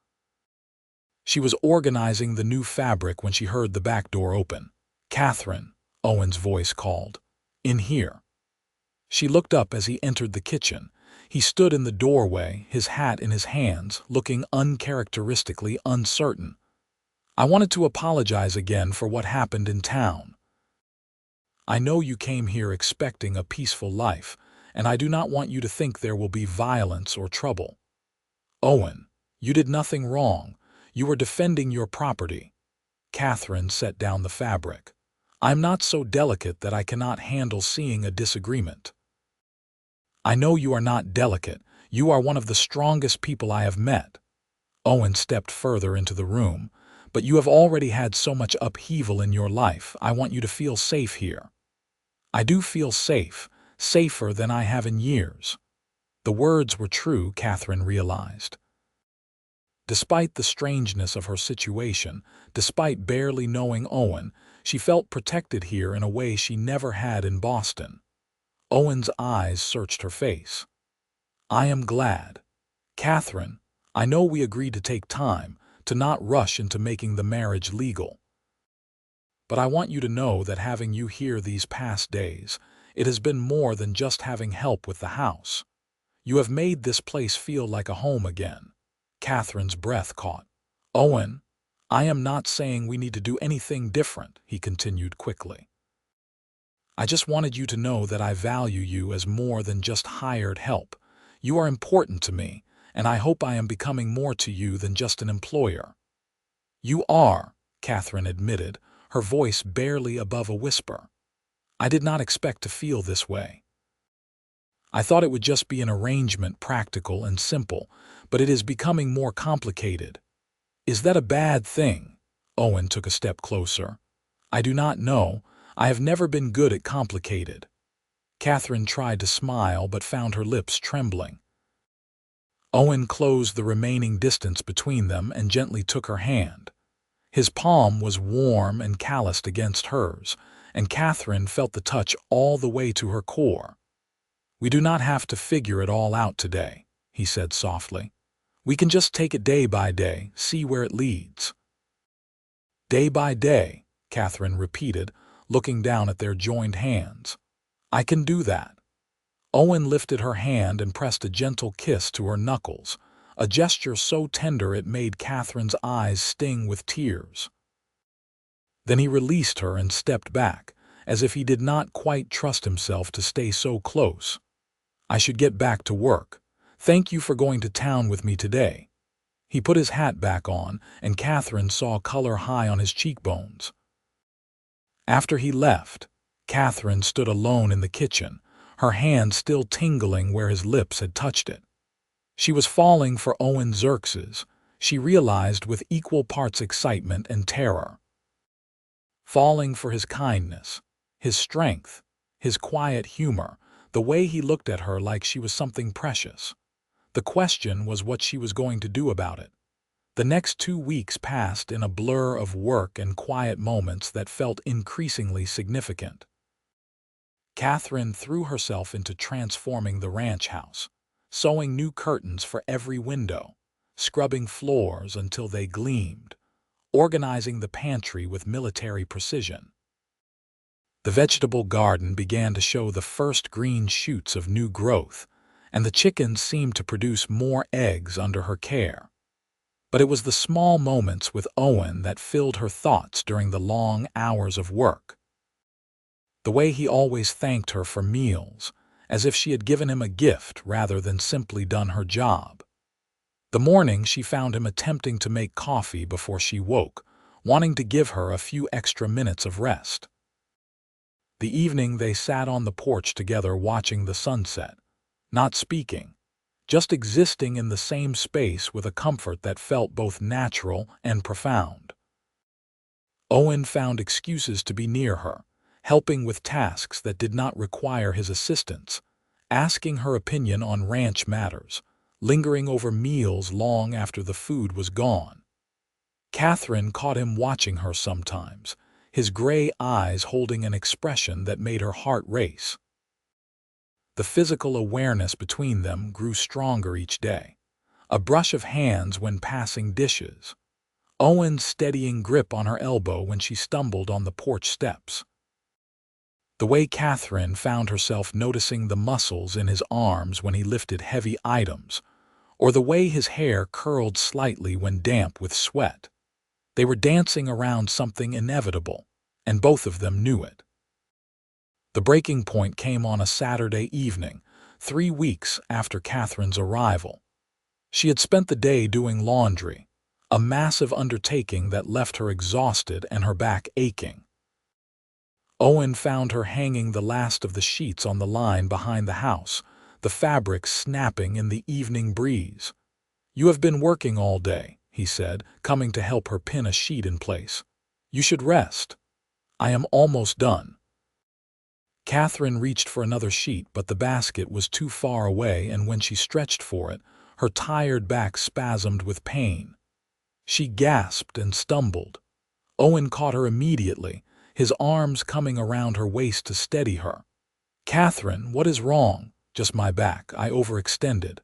She was organizing the new fabric when she heard the back door open. "Katherine," Owen's voice called. "In here." She looked up as he entered the kitchen. He stood in the doorway, his hat in his hands, looking uncharacteristically uncertain. "I wanted to apologize again for what happened in town. I know you came here expecting a peaceful life, and I do not want you to think there will be violence or trouble. Owen, you did nothing wrong. You were defending your property." Katherine set down the fabric. "I'm not so delicate that I cannot handle seeing a disagreement." "I know you are not delicate. You are one of the strongest people I have met." Owen stepped further into the room. "But you have already had so much upheaval in your life. I want you to feel safe here." "I do feel safe, safer than I have in years." The words were true, Katherine realized. Despite the strangeness of her situation, despite barely knowing Owen, she felt protected here in a way she never had in Boston. Owen's eyes searched her face. "I am glad. Katherine, I know we agreed to take time, to not rush into making the marriage legal. But I want you to know that having you here these past days, it has been more than just having help with the house. You have made this place feel like a home again." Katherine's breath caught. "Owen, I am not saying we need to do anything different," he continued quickly. "I just wanted you to know that I value you as more than just hired help. You are important to me, and I hope I am becoming more to you than just an employer." "You are," Katherine admitted, her voice barely above a whisper. "I did not expect to feel this way. I thought it would just be an arrangement, practical and simple, but it is becoming more complicated." "Is that a bad thing?" Owen took a step closer. "I do not know. I have never been good at complicated." Katherine tried to smile but found her lips trembling. Owen closed the remaining distance between them and gently took her hand. His palm was warm and calloused against hers, and Katherine felt the touch all the way to her core. "We do not have to figure it all out today," he said softly. "We can just take it day by day, see where it leads." "Day by day," Katherine repeated, looking down at their joined hands. "I can do that." Owen lifted her hand and pressed a gentle kiss to her knuckles, a gesture so tender it made Katherine's eyes sting with tears. Then he released her and stepped back, as if he did not quite trust himself to stay so close. "I should get back to work. Thank you for going to town with me today." He put his hat back on, and Katherine saw color high on his cheekbones. After he left, Katherine stood alone in the kitchen, her hand still tingling where his lips had touched it. She was falling for Owen Xerxes, she realized with equal parts excitement and terror. Falling for his kindness, his strength, his quiet humor, the way he looked at her like she was something precious. The question was what she was going to do about it. The next 2 weeks passed in a blur of work and quiet moments that felt increasingly significant. Katherine threw herself into transforming the ranch house, sewing new curtains for every window, scrubbing floors until they gleamed, organizing the pantry with military precision. The vegetable garden began to show the first green shoots of new growth, and the chickens seemed to produce more eggs under her care. But it was the small moments with Owen that filled her thoughts during the long hours of work. The way he always thanked her for meals, as if she had given him a gift rather than simply done her job. The morning she found him attempting to make coffee before she woke, wanting to give her a few extra minutes of rest. The evening they sat on the porch together watching the sunset, not speaking, just existing in the same space with a comfort that felt both natural and profound. Owen found excuses to be near her, helping with tasks that did not require his assistance, asking her opinion on ranch matters, lingering over meals long after the food was gone. Katherine caught him watching her sometimes, his gray eyes holding an expression that made her heart race. The physical awareness between them grew stronger each day. A brush of hands when passing dishes. Owen's steadying grip on her elbow when she stumbled on the porch steps. The way Katherine found herself noticing the muscles in his arms when he lifted heavy items, or the way his hair curled slightly when damp with sweat. They were dancing around something inevitable, and both of them knew it. The breaking point came on a Saturday evening, 3 weeks after Katherine's arrival. She had spent the day doing laundry, a massive undertaking that left her exhausted and her back aching. Owen found her hanging the last of the sheets on the line behind the house, the fabric snapping in the evening breeze. "You have been working all day," he said, coming to help her pin a sheet in place. "You should rest." "I am almost done." Katherine reached for another sheet, but the basket was too far away, and when she stretched for it, her tired back spasmed with pain. She gasped and stumbled. Owen caught her immediately, his arms coming around her waist to steady her. "Katherine, what is wrong?" "Just my back. I overextended."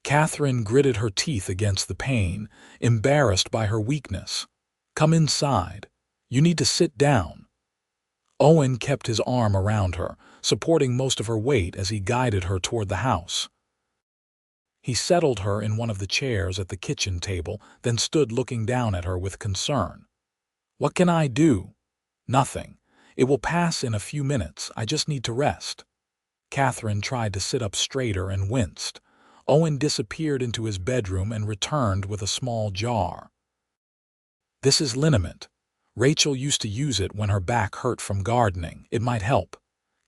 Katherine gritted her teeth against the pain, embarrassed by her weakness. "Come inside. You need to sit down." Owen kept his arm around her, supporting most of her weight as he guided her toward the house. He settled her in one of the chairs at the kitchen table, then stood looking down at her with concern. "What can I do?" "Nothing. It will pass in a few minutes. I just need to rest." Katherine tried to sit up straighter and winced. Owen disappeared into his bedroom and returned with a small jar. "This is liniment. Rachel used to use it when her back hurt from gardening. It might help."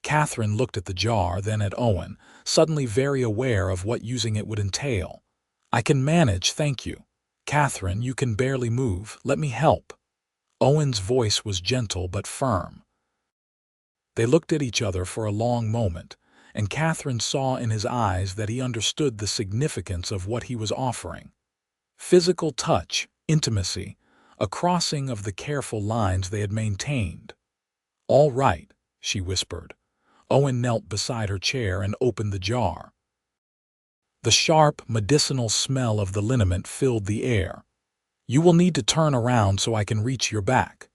Katherine looked at the jar, then at Owen, suddenly very aware of what using it would entail. "I can manage, thank you." "Katherine, you can barely move. Let me help." Owen's voice was gentle but firm. They looked at each other for a long moment, and Katherine saw in his eyes that he understood the significance of what he was offering. Physical touch, intimacy, a crossing of the careful lines they had maintained. "All right," she whispered. Owen knelt beside her chair and opened the jar. The sharp, medicinal smell of the liniment filled the air. "You will need to turn around so I can reach your back."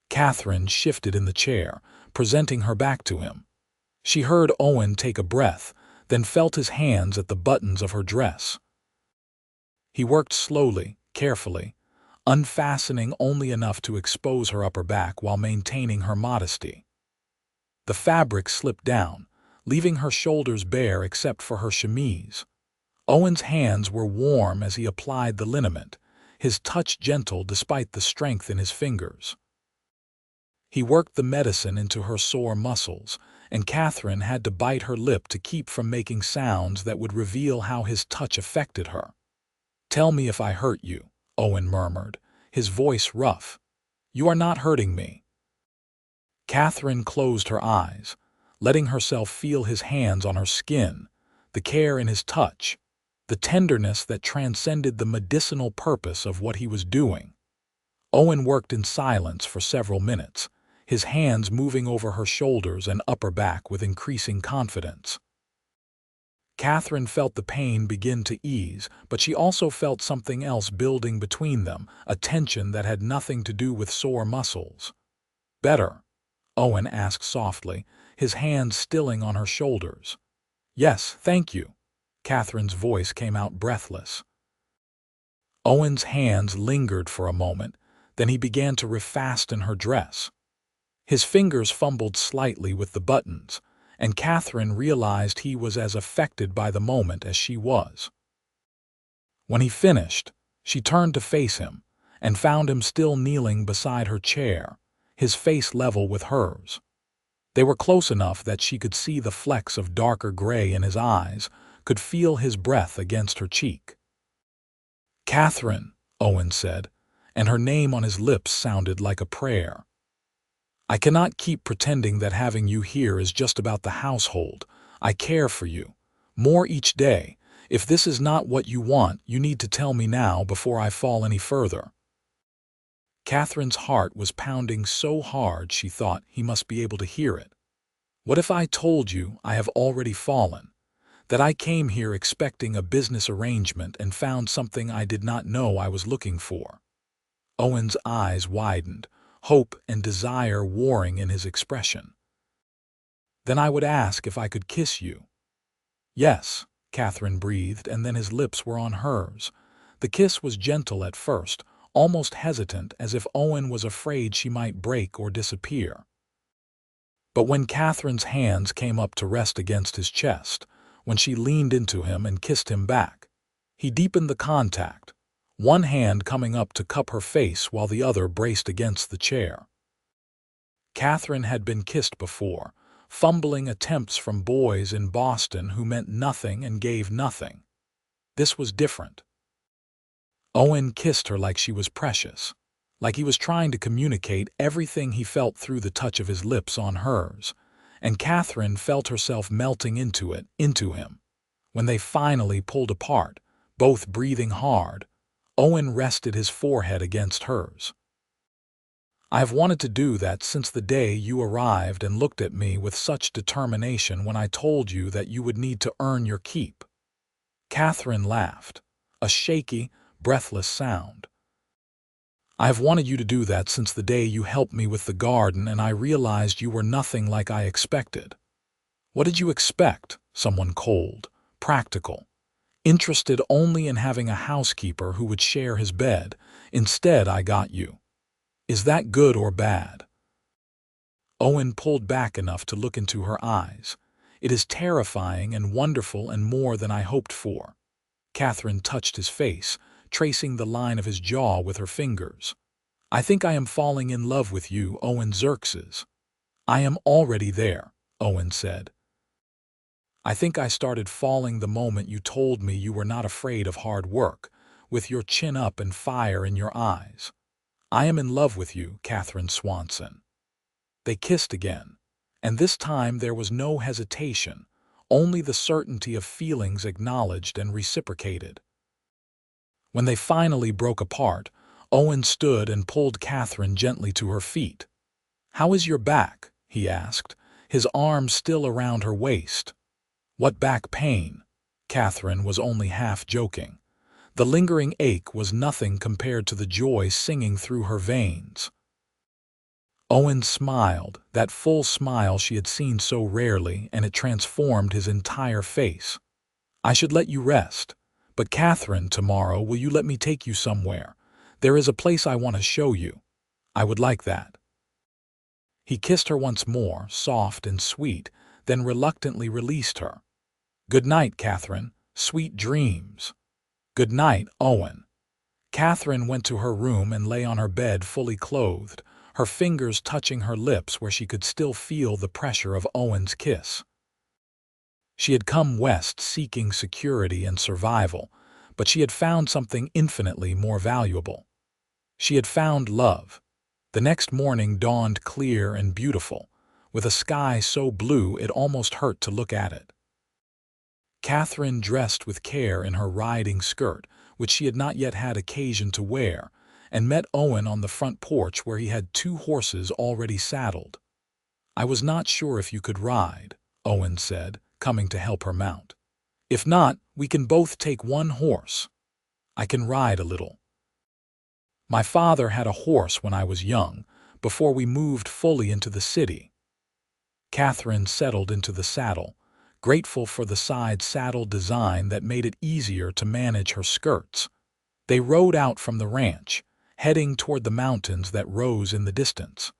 Katherine shifted in the chair, presenting her back to him. She heard Owen take a breath, then felt his hands at the buttons of her dress. He worked slowly, carefully, unfastening only enough to expose her upper back while maintaining her modesty. The fabric slipped down, leaving her shoulders bare except for her chemise. Owen's hands were warm as he applied the liniment, his touch gentle despite the strength in his fingers. He worked the medicine into her sore muscles, and Katherine had to bite her lip to keep from making sounds that would reveal how his touch affected her. "Tell me if I hurt you," Owen murmured, his voice rough. "You are not hurting me." Katherine closed her eyes, letting herself feel his hands on her skin, the care in his touch, the tenderness that transcended the medicinal purpose of what he was doing. Owen worked in silence for several minutes, his hands moving over her shoulders and upper back with increasing confidence. Katherine felt the pain begin to ease, but she also felt something else building between them, a tension that had nothing to do with sore muscles. "Better?" Owen asked softly, his hands stilling on her shoulders. "Yes, thank you." Katherine's voice came out breathless. Owen's hands lingered for a moment, then he began to refasten her dress. His fingers fumbled slightly with the buttons, and Katherine realized he was as affected by the moment as she was. When he finished, she turned to face him and found him still kneeling beside her chair, his face level with hers. They were close enough that she could see the flecks of darker gray in his eyes, could feel his breath against her cheek. "Katherine," Owen said, and her name on his lips sounded like a prayer. "I cannot keep pretending that having you here is just about the household. I care for you. More each day. If this is not what you want, you need to tell me now before I fall any further." Catherine's heart was pounding so hard she thought he must be able to hear it. "What if I told you I have already fallen? That I came here expecting a business arrangement and found something I did not know I was looking for?" Owen's eyes widened, hope and desire warring in his expression. "Then I would ask if I could kiss you." "Yes," Katherine breathed, and then his lips were on hers. The kiss was gentle at first, almost hesitant, as if Owen was afraid she might break or disappear. But when Catherine's hands came up to rest against his chest, when she leaned into him and kissed him back, he deepened the contact, one hand coming up to cup her face while the other braced against the chair. Katherine had been kissed before, fumbling attempts from boys in Boston who meant nothing and gave nothing. This was different. Owen kissed her like she was precious, like he was trying to communicate everything he felt through the touch of his lips on hers, and Katherine felt herself melting into him. When they finally pulled apart, both breathing hard, Owen rested his forehead against hers. "I have wanted to do that since the day you arrived and looked at me with such determination when I told you that you would need to earn your keep." Katherine laughed, a shaky, breathless sound. "I have wanted you to do that since the day you helped me with the garden and I realized you were nothing like I expected." "What did you expect? Someone cold, practical, interested only in having a housekeeper who would share his bed. Instead, I got you. Is that good or bad?" Owen pulled back enough to look into her eyes. "It is terrifying and wonderful and more than I hoped for." Katherine touched his face, tracing the line of his jaw with her fingers. "I think I am falling in love with you, Owen Xerxes." "I am already there," Owen said. "I think I started falling the moment you told me you were not afraid of hard work, with your chin up and fire in your eyes. I am in love with you, Katherine Swanson." They kissed again, and this time there was no hesitation, only the certainty of feelings acknowledged and reciprocated. When they finally broke apart, Owen stood and pulled Katherine gently to her feet. "How is your back?" he asked, his arm still around her waist. "What back pain?" Katherine was only half joking. The lingering ache was nothing compared to the joy singing through her veins. Owen smiled, that full smile she had seen so rarely, and it transformed his entire face. "I should let you rest. But Katherine, tomorrow will you let me take you somewhere? There is a place I want to show you. I would like that." He kissed her once more, soft and sweet, then reluctantly released her. "Good night, Katherine. Sweet dreams." "Good night, Owen." Katherine went to her room and lay on her bed fully clothed, her fingers touching her lips where she could still feel the pressure of Owen's kiss. She had come west seeking security and survival, but she had found something infinitely more valuable. She had found love. The next morning dawned clear and beautiful, with a sky so blue it almost hurt to look at it. Katherine dressed with care in her riding skirt, which she had not yet had occasion to wear, and met Owen on the front porch where he had 2 horses already saddled. "I was not sure if you could ride," Owen said, coming to help her mount. "If not, we can both take 1 horse. I can ride a little. My father had a horse when I was young, before we moved fully into the city." Katherine settled into the saddle, grateful for the side saddle design that made it easier to manage her skirts. They rode out from the ranch, heading toward the mountains that rose in the distance.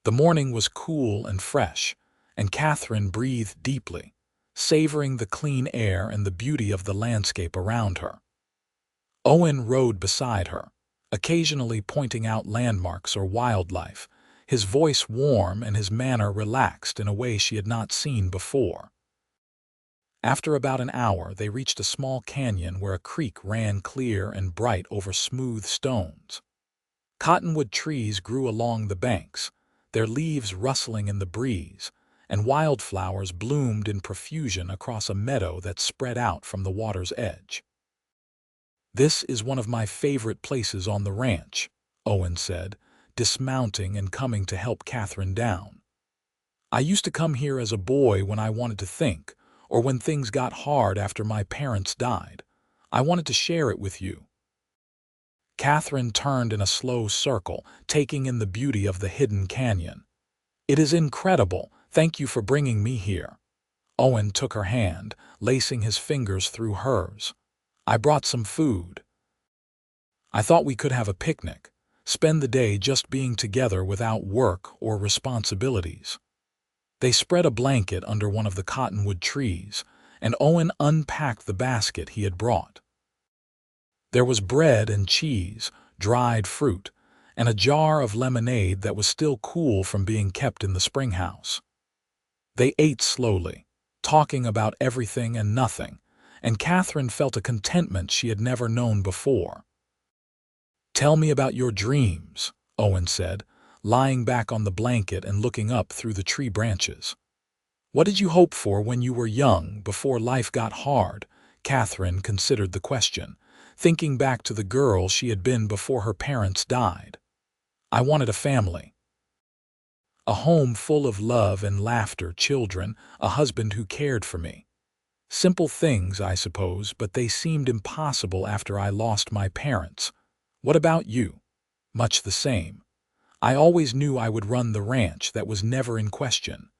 The morning was cool and fresh, and Katherine breathed deeply, savoring the clean air and the beauty of the landscape around her. Owen rode beside her, occasionally pointing out landmarks or wildlife, his voice warm and his manner relaxed in a way she had not seen before. After about an hour, they reached a small canyon where a creek ran clear and bright over smooth stones. Cottonwood trees grew along the banks, their leaves rustling in the breeze, and wildflowers bloomed in profusion across a meadow that spread out from the water's edge. "This is one of my favorite places on the ranch," Owen said, dismounting and coming to help Katherine down. "I used to come here as a boy when I wanted to think, or when things got hard after my parents died. I wanted to share it with you." Katherine turned in a slow circle, taking in the beauty of the hidden canyon. "It is incredible. Thank you for bringing me here." Owen took her hand, lacing his fingers through hers. "I brought some food. I thought we could have a picnic, spend the day just being together without work or responsibilities." They spread a blanket under one of the cottonwood trees, and Owen unpacked the basket he had brought. There was bread and cheese, dried fruit, and a jar of lemonade that was still cool from being kept in the springhouse. They ate slowly, talking about everything and nothing, and Katherine felt a contentment she had never known before. "Tell me about your dreams," Owen said, lying back on the blanket and looking up through the tree branches. "What did you hope for when you were young, before life got hard?" Katherine considered the question, thinking back to the girl she had been before her parents died. "I wanted a family. A home full of love and laughter, children, a husband who cared for me. Simple things, I suppose, but they seemed impossible after I lost my parents. What about you?" "Much the same. I always knew I would run the ranch, that was never in question.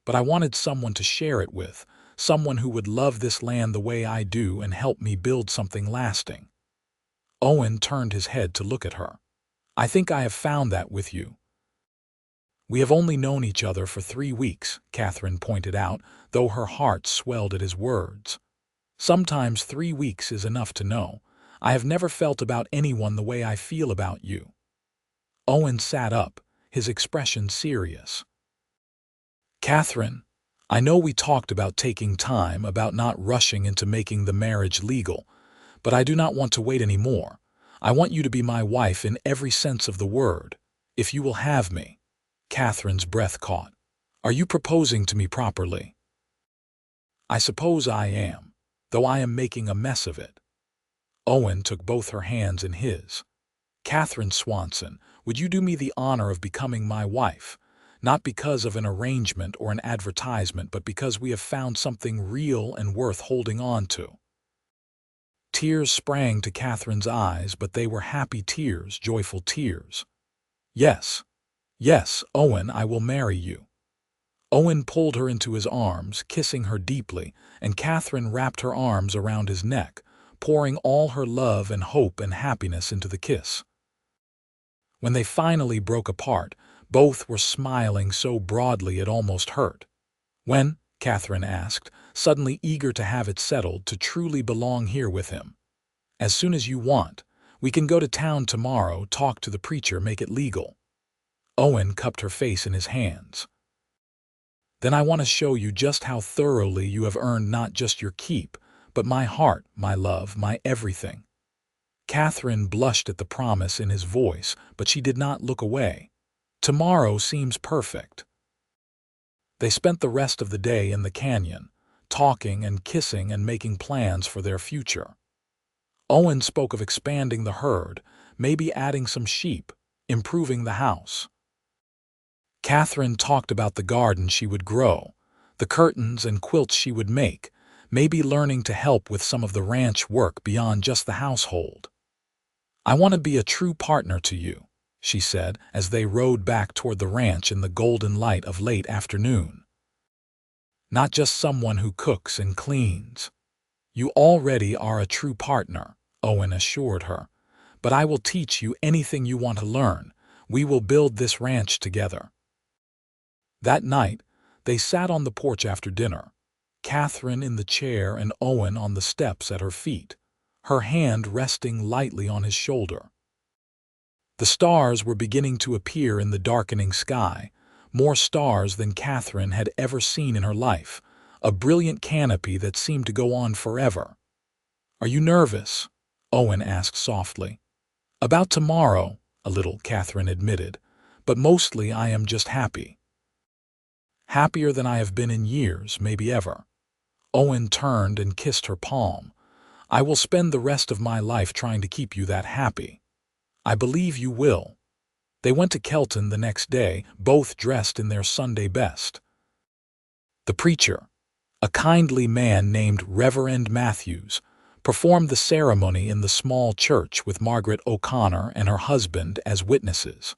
But I wanted someone to share it with, someone who would love this land the way I do and help me build something lasting." Owen turned his head to look at her. "I think I have found that with you." "We have only known each other for 3 weeks, Katherine pointed out, though her heart swelled at his words. "Sometimes 3 weeks is enough to know. I have never felt about anyone the way I feel about you." Owen sat up, his expression serious. "Katherine, I know we talked about taking time, about not rushing into making the marriage legal, but I do not want to wait any more. I want you to be my wife in every sense of the word, if you will have me." Katherine's breath caught. "Are you proposing to me properly?" "I suppose I am, though I am making a mess of it." Owen took both her hands in his. "Katherine Swanson, would you do me the honor of becoming my wife? Not because of an arrangement or an advertisement, but because we have found something real and worth holding on to." Tears sprang to Katherine's eyes, but they were happy tears, joyful tears. "Yes, yes, Owen, I will marry you." Owen pulled her into his arms, kissing her deeply, and Katherine wrapped her arms around his neck, pouring all her love and hope and happiness into the kiss. When they finally broke apart, both were smiling so broadly it almost hurt. "When?" Katherine asked, suddenly eager to have it settled, to truly belong here with him. "As soon as you want. We can go to town tomorrow, talk to the preacher, make it legal." Owen cupped her face in his hands. "Then I want to show you just how thoroughly you have earned not just your keep, but my heart, my love, my everything." Katherine blushed at the promise in his voice, but she did not look away. "Tomorrow seems perfect." They spent the rest of the day in the canyon, talking and kissing and making plans for their future. Owen spoke of expanding the herd, maybe adding some sheep, improving the house. Katherine talked about the garden she would grow, the curtains and quilts she would make, maybe learning to help with some of the ranch work beyond just the household. "I want to be a true partner to you," she said as they rode back toward the ranch in the golden light of late afternoon. "Not just someone who cooks and cleans." "You already are a true partner," Owen assured her. "But I will teach you anything you want to learn. We will build this ranch together." That night, they sat on the porch after dinner, Katherine in the chair and Owen on the steps at her feet. her hand resting lightly on his shoulder. The stars were beginning to appear in the darkening sky, more stars than Katherine had ever seen in her life, a brilliant canopy that seemed to go on forever. "Are you nervous?" Owen asked softly. "About tomorrow, a little," Katherine admitted, "but mostly I am just happy. Happier than I have been in years, maybe ever." Owen turned and kissed her palm. "I will spend the rest of my life trying to keep you that happy. I believe you will." They went to Kelton the next day, both dressed in their Sunday best. The preacher, a kindly man named Reverend Matthews, performed the ceremony in the small church with Margaret O'Connor and her husband as witnesses.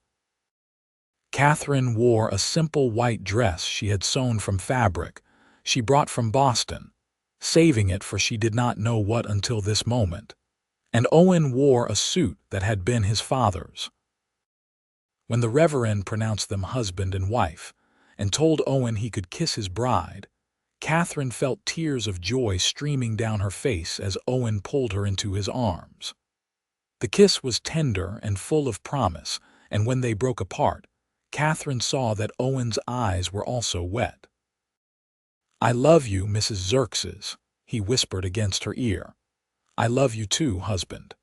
Katherine wore a simple white dress she had sewn from fabric she brought from Boston, saving it for she did not know what until this moment, and Owen wore a suit that had been his father's. When the Reverend pronounced them husband and wife and told Owen he could kiss his bride, Katherine felt tears of joy streaming down her face as Owen pulled her into his arms. The kiss was tender and full of promise, and when they broke apart, Katherine saw that Owen's eyes were also wet. "I love you, Mrs. Xerxes," he whispered against her ear. "I love you too, husband."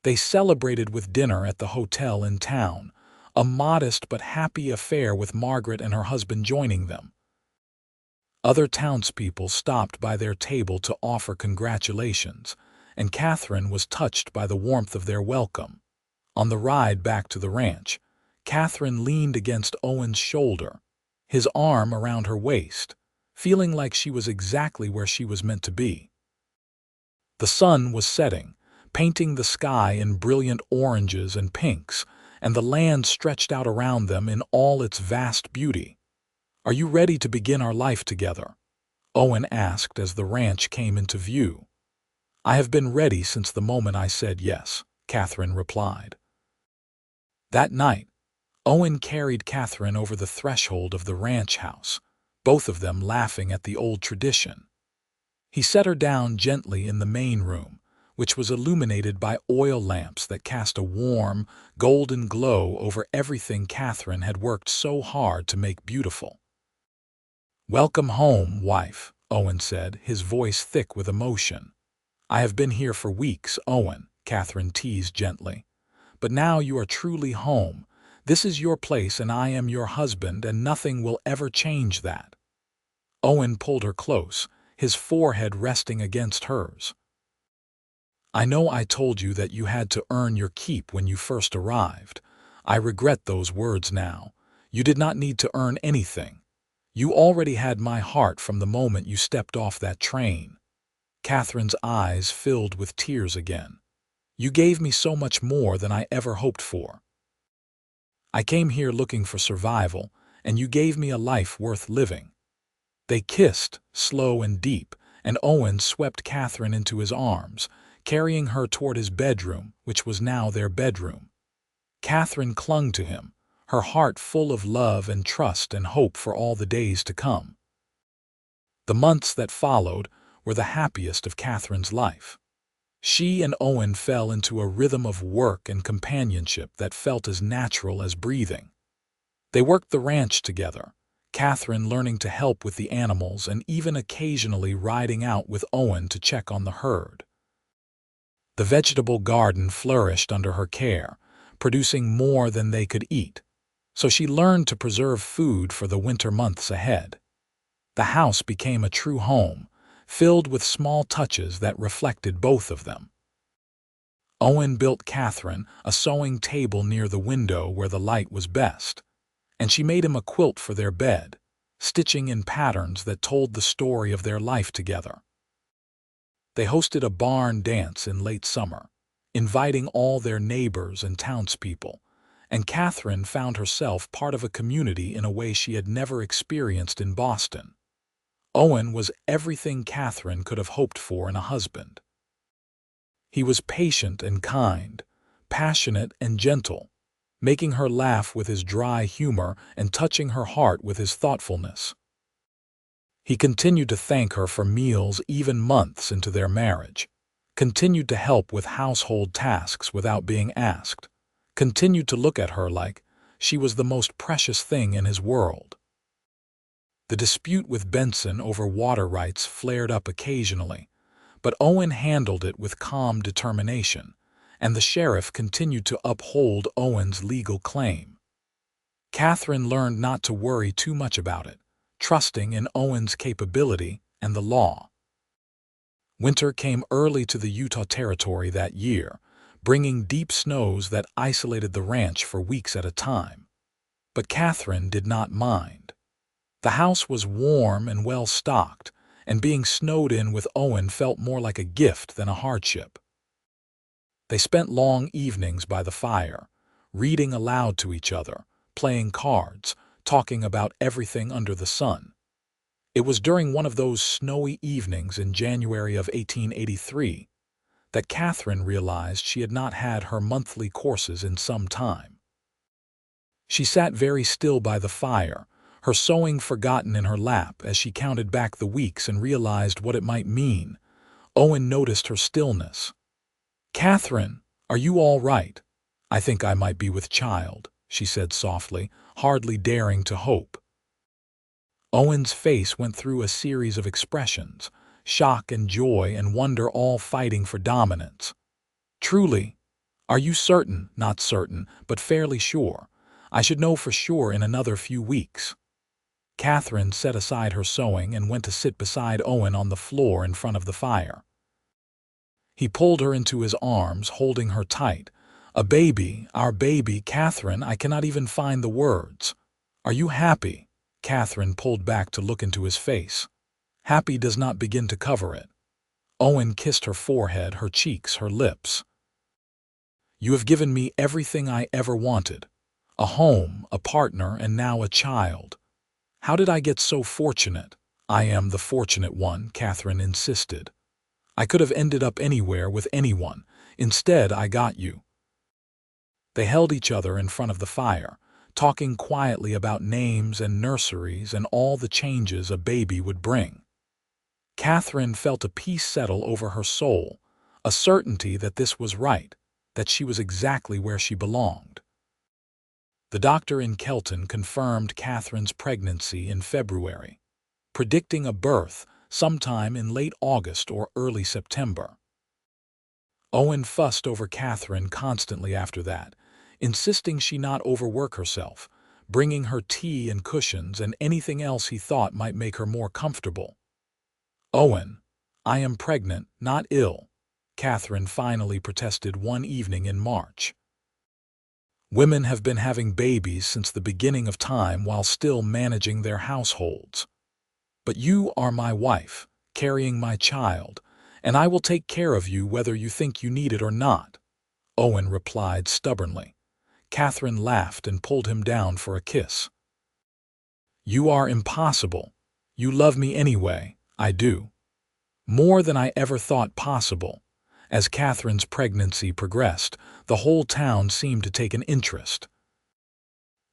They celebrated with dinner at the hotel in town, a modest but happy affair with Margaret and her husband joining them. Other townspeople stopped by their table to offer congratulations, and Katherine was touched by the warmth of their welcome. On the ride back to the ranch, Katherine leaned against Owen's shoulder, his arm around her waist, feeling like she was exactly where she was meant to be. The sun was setting, painting the sky in brilliant oranges and pinks, and the land stretched out around them in all its vast beauty. "Are you ready to begin our life together?" Owen asked as the ranch came into view. "I have been ready since the moment I said yes," Katherine replied. That night, Owen carried Katherine over the threshold of the ranch house, both of them laughing at the old tradition. He set her down gently in the main room, which was illuminated by oil lamps that cast a warm, golden glow over everything Katherine had worked so hard to make beautiful. "Welcome home, wife," Owen said, his voice thick with emotion. "I have been here for weeks, Owen," Katherine teased gently. "But now you are truly home. This is your place and I am your husband, and nothing will ever change that." Owen pulled her close, his forehead resting against hers. "I know I told you that you had to earn your keep when you first arrived. I regret those words now. You did not need to earn anything. You already had my heart from the moment you stepped off that train." Katherine's eyes filled with tears again. "You gave me so much more than I ever hoped for. I came here looking for survival, and you gave me a life worth living." They kissed, slow and deep, and Owen swept Katherine into his arms, carrying her toward his bedroom, which was now their bedroom. Katherine clung to him, her heart full of love and trust and hope for all the days to come. The months that followed were the happiest of Katherine's life. She and Owen fell into a rhythm of work and companionship that felt as natural as breathing. They worked the ranch together, Katherine learning to help with the animals and even occasionally riding out with Owen to check on the herd. The vegetable garden flourished under her care, producing more than they could eat, so she learned to preserve food for the winter months ahead. The house became a true home, filled with small touches that reflected both of them. Owen built Katherine a sewing table near the window where the light was best, and she made him a quilt for their bed, stitching in patterns that told the story of their life together. They hosted a barn dance in late summer, inviting all their neighbors and townspeople, and Katherine found herself part of a community in a way she had never experienced in Boston. Owen was everything Katherine could have hoped for in a husband. He was patient and kind, passionate and gentle, making her laugh with his dry humor and touching her heart with his thoughtfulness. He continued to thank her for meals even months into their marriage, continued to help with household tasks without being asked, continued to look at her like she was the most precious thing in his world. The dispute with Benson over water rights flared up occasionally, but Owen handled it with calm determination, and the sheriff continued to uphold Owen's legal claim. Katherine learned not to worry too much about it, trusting in Owen's capability and the law. Winter came early to the Utah Territory that year, bringing deep snows that isolated the ranch for weeks at a time. But Katherine did not mind. The house was warm and well-stocked, and being snowed in with Owen felt more like a gift than a hardship. They spent long evenings by the fire, reading aloud to each other, playing cards, talking about everything under the sun. It was during one of those snowy evenings in January of 1883 that Katherine realized she had not had her monthly courses in some time. She sat very still by the fire, her sewing forgotten in her lap as she counted back the weeks and realized what it might mean. Owen noticed her stillness. "Katherine, are you all right? I think I might be with child," she said softly, hardly daring to hope. Owen's face went through a series of expressions, shock and joy and wonder all fighting for dominance. "Truly? Are you certain?" "Not certain, but fairly sure. I should know for sure in another few weeks." Katherine set aside her sewing and went to sit beside Owen on the floor in front of the fire. He pulled her into his arms, holding her tight. "A baby, our baby, Katherine, I cannot even find the words." "Are you happy?" Katherine pulled back to look into his face. Happy does not begin to cover it. Owen kissed her forehead, her cheeks, her lips. "You have given me everything I ever wanted. A home, a partner, and now a child. How did I get so fortunate?" "I am the fortunate one," Katherine insisted. "I could have ended up anywhere with anyone. Instead, I got you." They held each other in front of the fire, talking quietly about names and nurseries and all the changes a baby would bring. Katherine felt a peace settle over her soul, a certainty that this was right, that she was exactly where she belonged. The doctor in Kelton confirmed Katherine's pregnancy in February, predicting a birth sometime in late August or early September. Owen fussed over Katherine constantly after that, insisting she not overwork herself, bringing her tea and cushions and anything else he thought might make her more comfortable. "Owen, I am pregnant, not ill," Katherine finally protested one evening in March. "Women have been having babies since the beginning of time while still managing their households. But you are my wife, carrying my child, and I will take care of you whether you think you need it or not," Owen replied stubbornly. Katherine laughed and pulled him down for a kiss. "You are impossible. You love me anyway." "I do. More than I ever thought possible." As Katherine's pregnancy progressed, the whole town seemed to take an interest.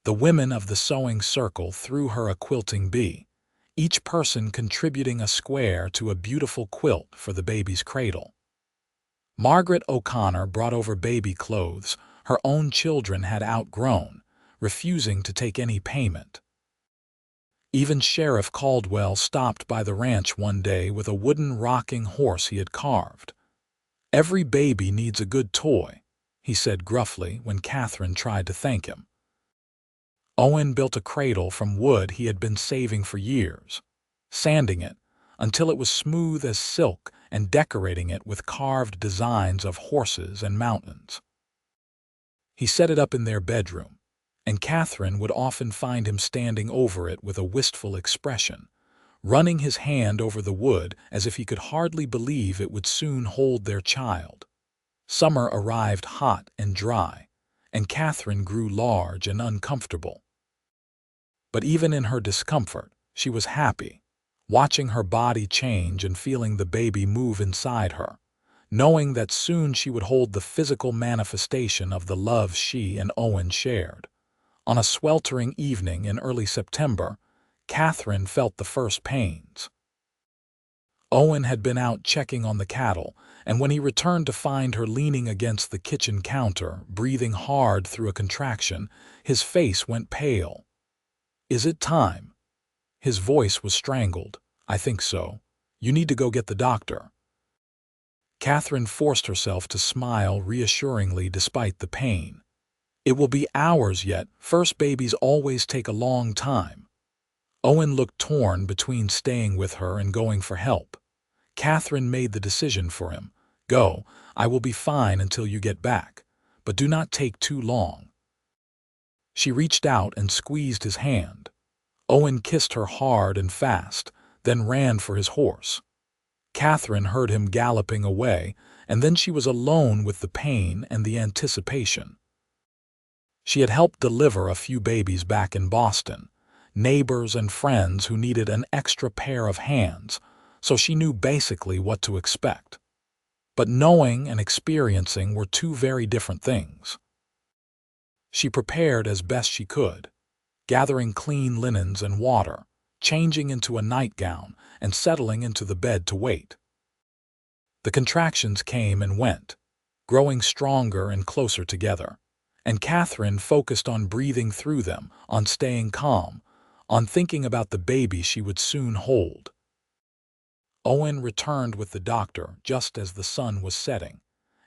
The women of the sewing circle threw her a quilting bee, each person contributing a square to a beautiful quilt for the baby's cradle. Margaret O'Connor brought over baby clothes her own children had outgrown, refusing to take any payment. Even Sheriff Caldwell stopped by the ranch one day with a wooden rocking horse he had carved. "Every baby needs a good toy," he said gruffly when Katherine tried to thank him. Owen built a cradle from wood he had been saving for years, sanding it until it was smooth as silk and decorating it with carved designs of horses and mountains. He set it up in their bedroom, and Katherine would often find him standing over it with a wistful expression, running his hand over the wood as if he could hardly believe it would soon hold their child. Summer arrived hot and dry, and Katherine grew large and uncomfortable. But even in her discomfort, she was happy, watching her body change and feeling the baby move inside her, knowing that soon she would hold the physical manifestation of the love she and Owen shared. On a sweltering evening in early September, Katherine felt the first pains. Owen had been out checking on the cattle, and when he returned to find her leaning against the kitchen counter, breathing hard through a contraction, his face went pale. "Is it time?" His voice was strangled. "I think so. You need to go get the doctor." Katherine forced herself to smile reassuringly despite the pain. "It will be hours yet. First babies always take a long time." Owen looked torn between staying with her and going for help. Katherine made the decision for him. "Go. I will be fine until you get back. But do not take too long." She reached out and squeezed his hand. Owen kissed her hard and fast, then ran for his horse. Katherine heard him galloping away, and then she was alone with the pain and the anticipation. She had helped deliver a few babies back in Boston, neighbors and friends who needed an extra pair of hands, so she knew basically what to expect. But knowing and experiencing were two very different things. She prepared as best she could, gathering clean linens and water, changing into a nightgown, and settling into the bed to wait. The contractions came and went, growing stronger and closer together, and Katherine focused on breathing through them, on staying calm, on thinking about the baby she would soon hold. Owen returned with the doctor just as the sun was setting,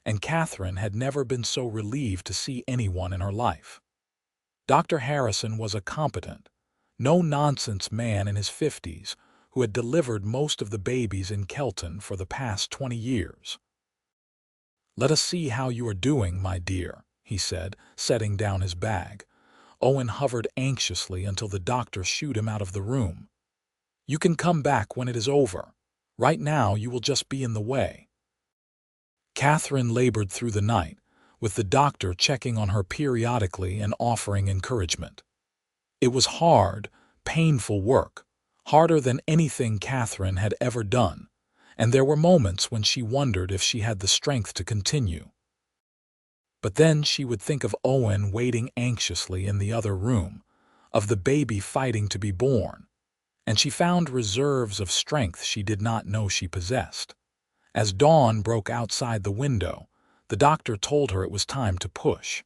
and Katherine had never been so relieved to see anyone in her life. Dr. Harrison was a competent, no-nonsense man in his 50s who had delivered most of the babies in Kelton for the past 20 years. "Let us see how you are doing, my dear," he said, setting down his bag. Owen hovered anxiously until the doctor shooed him out of the room. "You can come back when it is over. Right now you will just be in the way." Katherine labored through the night, with the doctor checking on her periodically and offering encouragement. It was hard, painful work, harder than anything Katherine had ever done, and there were moments when she wondered if she had the strength to continue. But then she would think of Owen waiting anxiously in the other room, of the baby fighting to be born, and she found reserves of strength she did not know she possessed. As dawn broke outside the window, the doctor told her it was time to push.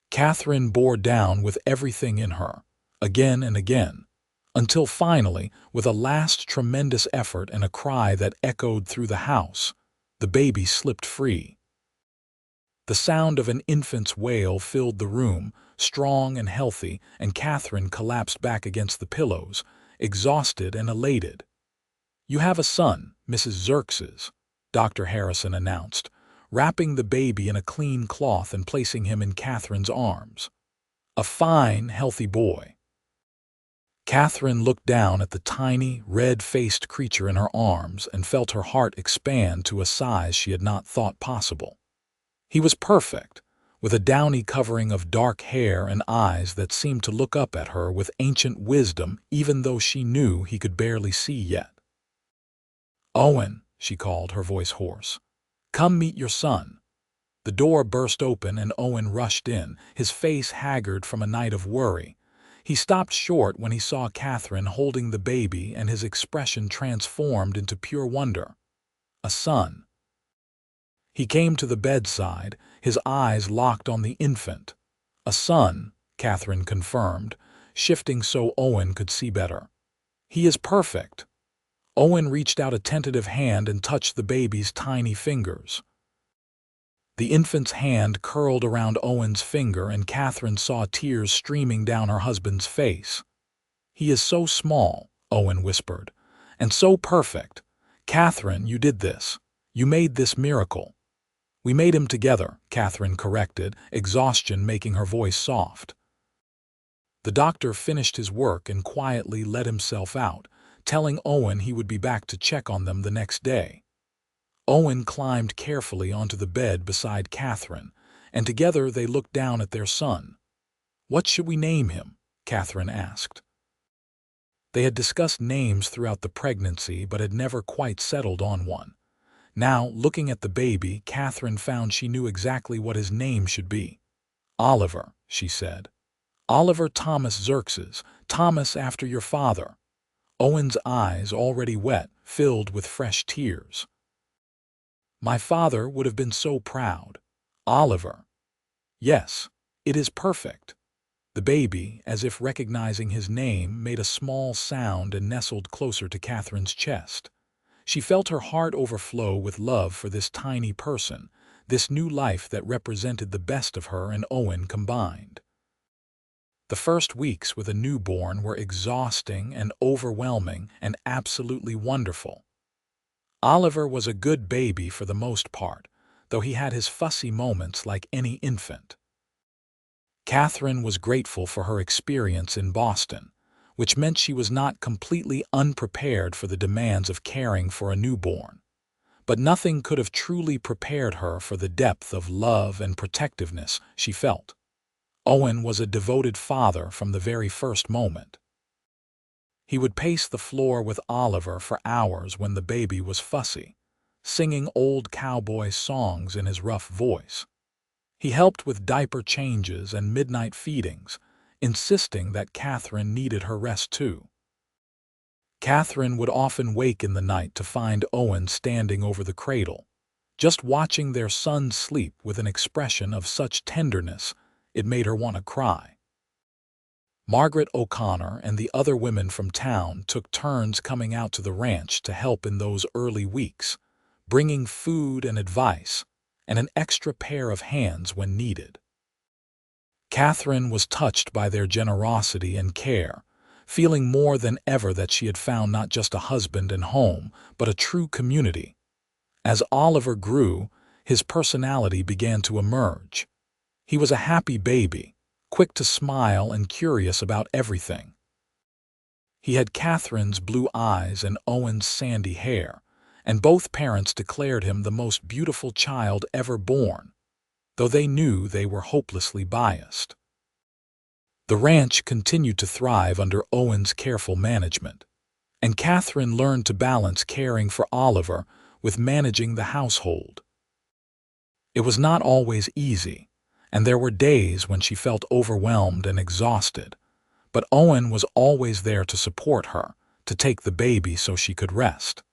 Katherine bore down with everything in her, again and again, until finally, with a last tremendous effort and a cry that echoed through the house, the baby slipped free. The sound of an infant's wail filled the room, strong and healthy, and Katherine collapsed back against the pillows, exhausted and elated. "You have a son, Mrs. Xerxes," Dr. Harrison announced, wrapping the baby in a clean cloth and placing him in Katherine's arms. "A fine, healthy boy." Katherine looked down at the tiny, red-faced creature in her arms and felt her heart expand to a size she had not thought possible. He was perfect, with a downy covering of dark hair and eyes that seemed to look up at her with ancient wisdom even though she knew he could barely see yet. "Owen," she called, her voice hoarse. "Come meet your son." The door burst open and Owen rushed in, his face haggard from a night of worry. He stopped short when he saw Katherine holding the baby, and his expression transformed into pure wonder. A son. He came to the bedside, his eyes locked on the infant. "A son," Katherine confirmed, shifting so Owen could see better. "He is perfect." Owen reached out a tentative hand and touched the baby's tiny fingers. The infant's hand curled around Owen's finger, and Katherine saw tears streaming down her husband's face. "He is so small," Owen whispered, "and so perfect. Katherine, you did this. You made this miracle." "We made him together," Katherine corrected, exhaustion making her voice soft. The doctor finished his work and quietly let himself out, telling Owen he would be back to check on them the next day. Owen climbed carefully onto the bed beside Katherine, and together they looked down at their son. "What should we name him?" Katherine asked. They had discussed names throughout the pregnancy but had never quite settled on one. Now, looking at the baby, Katherine found she knew exactly what his name should be. "Oliver," she said. "Oliver Thomas Xerxes, Thomas after your father." Owen's eyes, already wet, filled with fresh tears. My father would have been so proud. Oliver. Yes, it is perfect. The baby, as if recognizing his name, made a small sound and nestled closer to Catherine's chest. She felt her heart overflow with love for this tiny person, this new life that represented the best of her and Owen combined. The first weeks with a newborn were exhausting and overwhelming and absolutely wonderful. Oliver was a good baby for the most part, though he had his fussy moments like any infant. Katherine was grateful for her experience in Boston, which meant she was not completely unprepared for the demands of caring for a newborn. But nothing could have truly prepared her for the depth of love and protectiveness she felt. Owen was a devoted father from the very first moment. He would pace the floor with Oliver for hours when the baby was fussy, singing old cowboy songs in his rough voice. He helped with diaper changes and midnight feedings, insisting that Katherine needed her rest too. Katherine would often wake in the night to find Owen standing over the cradle, just watching their son sleep with an expression of such tenderness it made her want to cry. Margaret O'Connor and the other women from town took turns coming out to the ranch to help in those early weeks, bringing food and advice, and an extra pair of hands when needed. Katherine was touched by their generosity and care, feeling more than ever that she had found not just a husband and home, but a true community. As Oliver grew, his personality began to emerge. He was a happy baby, quick to smile and curious about everything. He had Katherine's blue eyes and Owen's sandy hair, and both parents declared him the most beautiful child ever born, though they knew they were hopelessly biased. The ranch continued to thrive under Owen's careful management, and Katherine learned to balance caring for Oliver with managing the household. It was not always easy, and there were days when she felt overwhelmed and exhausted, but Owen was always there to support her, to take the baby so she could rest,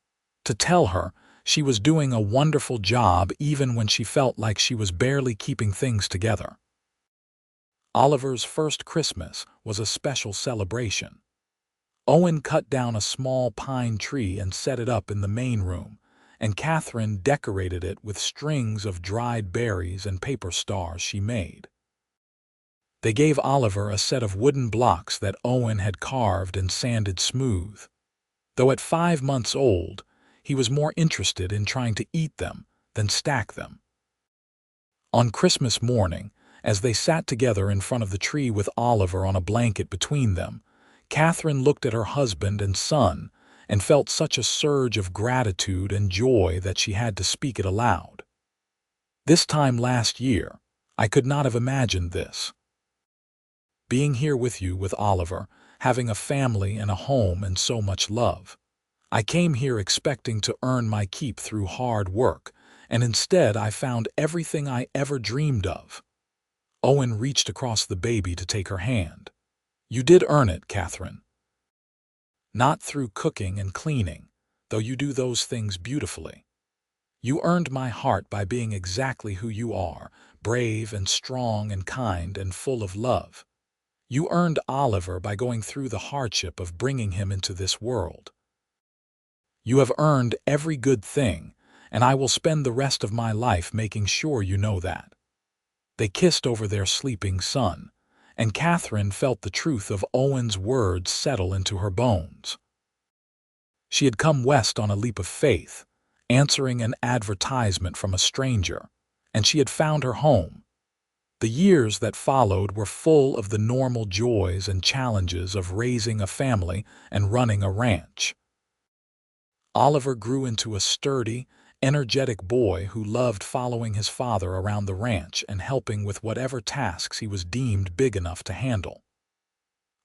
to tell her she was doing a wonderful job even when she felt like she was barely keeping things together. Oliver's first Christmas was a special celebration. Owen cut down a small pine tree and set it up in the main room, and Katherine decorated it with strings of dried berries and paper stars she made. They gave Oliver a set of wooden blocks that Owen had carved and sanded smooth. Though at 5 months old, he was more interested in trying to eat them than stack them. On Christmas morning, as they sat together in front of the tree with Oliver on a blanket between them, Katherine looked at her husband and son and felt such a surge of gratitude and joy that she had to speak it aloud. This time last year, I could not have imagined this. Being here with you with Oliver, having a family and a home and so much love. I came here expecting to earn my keep through hard work, and instead I found everything I ever dreamed of. Owen reached across the baby to take her hand. You did earn it, Katherine. Not through cooking and cleaning, though you do those things beautifully. You earned my heart by being exactly who you are, brave and strong and kind and full of love. You earned Oliver by going through the hardship of bringing him into this world. You have earned every good thing, and I will spend the rest of my life making sure you know that. They kissed over their sleeping son, and Katherine felt the truth of Owen's words settle into her bones. She had come west on a leap of faith, answering an advertisement from a stranger, and she had found her home. The years that followed were full of the normal joys and challenges of raising a family and running a ranch. Oliver grew into a sturdy, energetic boy who loved following his father around the ranch and helping with whatever tasks he was deemed big enough to handle.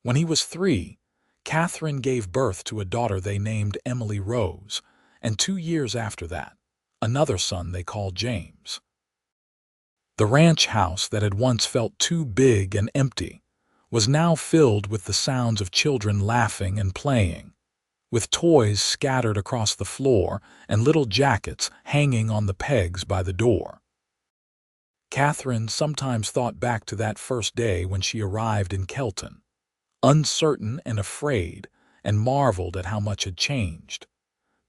When he was 3, Katherine gave birth to a daughter they named Emily Rose, and 2 years after that, another son they called James. The ranch house that had once felt too big and empty was now filled with the sounds of children laughing and playing, with toys scattered across the floor and little jackets hanging on the pegs by the door. Katherine sometimes thought back to that first day when she arrived in Kelton, uncertain and afraid, and marveled at how much had changed.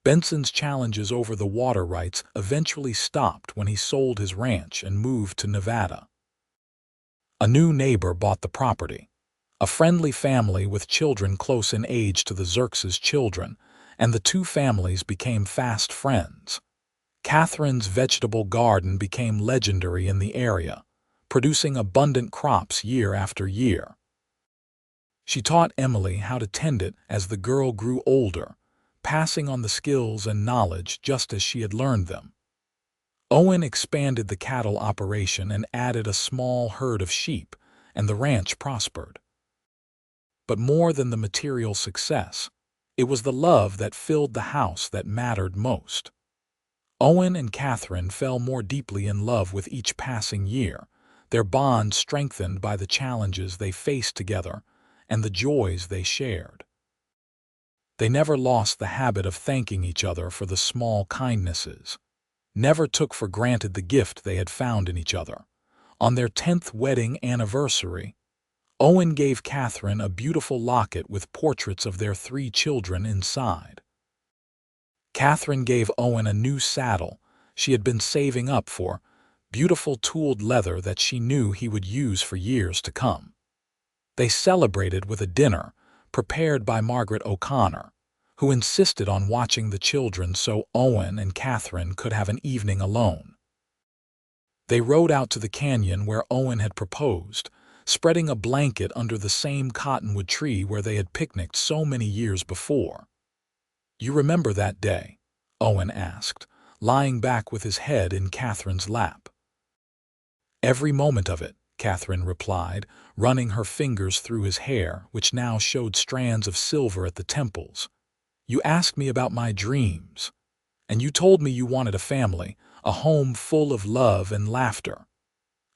Benson's challenges over the water rights eventually stopped when he sold his ranch and moved to Nevada. A new neighbor bought the property, a friendly family with children close in age to the Xerxes children, and the two families became fast friends. Katherine's vegetable garden became legendary in the area, producing abundant crops year after year. She taught Emily how to tend it as the girl grew older, passing on the skills and knowledge just as she had learned them. Owen expanded the cattle operation and added a small herd of sheep, and the ranch prospered. But more than the material success, it was the love that filled the house that mattered most. Owen and Katherine fell more deeply in love with each passing year, their bond strengthened by the challenges they faced together and the joys they shared. They never lost the habit of thanking each other for the small kindnesses, never took for granted the gift they had found in each other. On their 10th wedding anniversary, Owen gave Katherine a beautiful locket with portraits of their 3 children inside. Katherine gave Owen a new saddle she had been saving up for, beautiful tooled leather that she knew he would use for years to come. They celebrated with a dinner prepared by Margaret O'Connor, who insisted on watching the children so Owen and Katherine could have an evening alone. They rode out to the canyon where Owen had proposed, spreading a blanket under the same cottonwood tree where they had picnicked so many years before. "You remember that day?" Owen asked, lying back with his head in Katherine's lap. "Every moment of it," Katherine replied, running her fingers through his hair, which now showed strands of silver at the temples. "You asked me about my dreams, and you told me you wanted a family, a home full of love and laughter.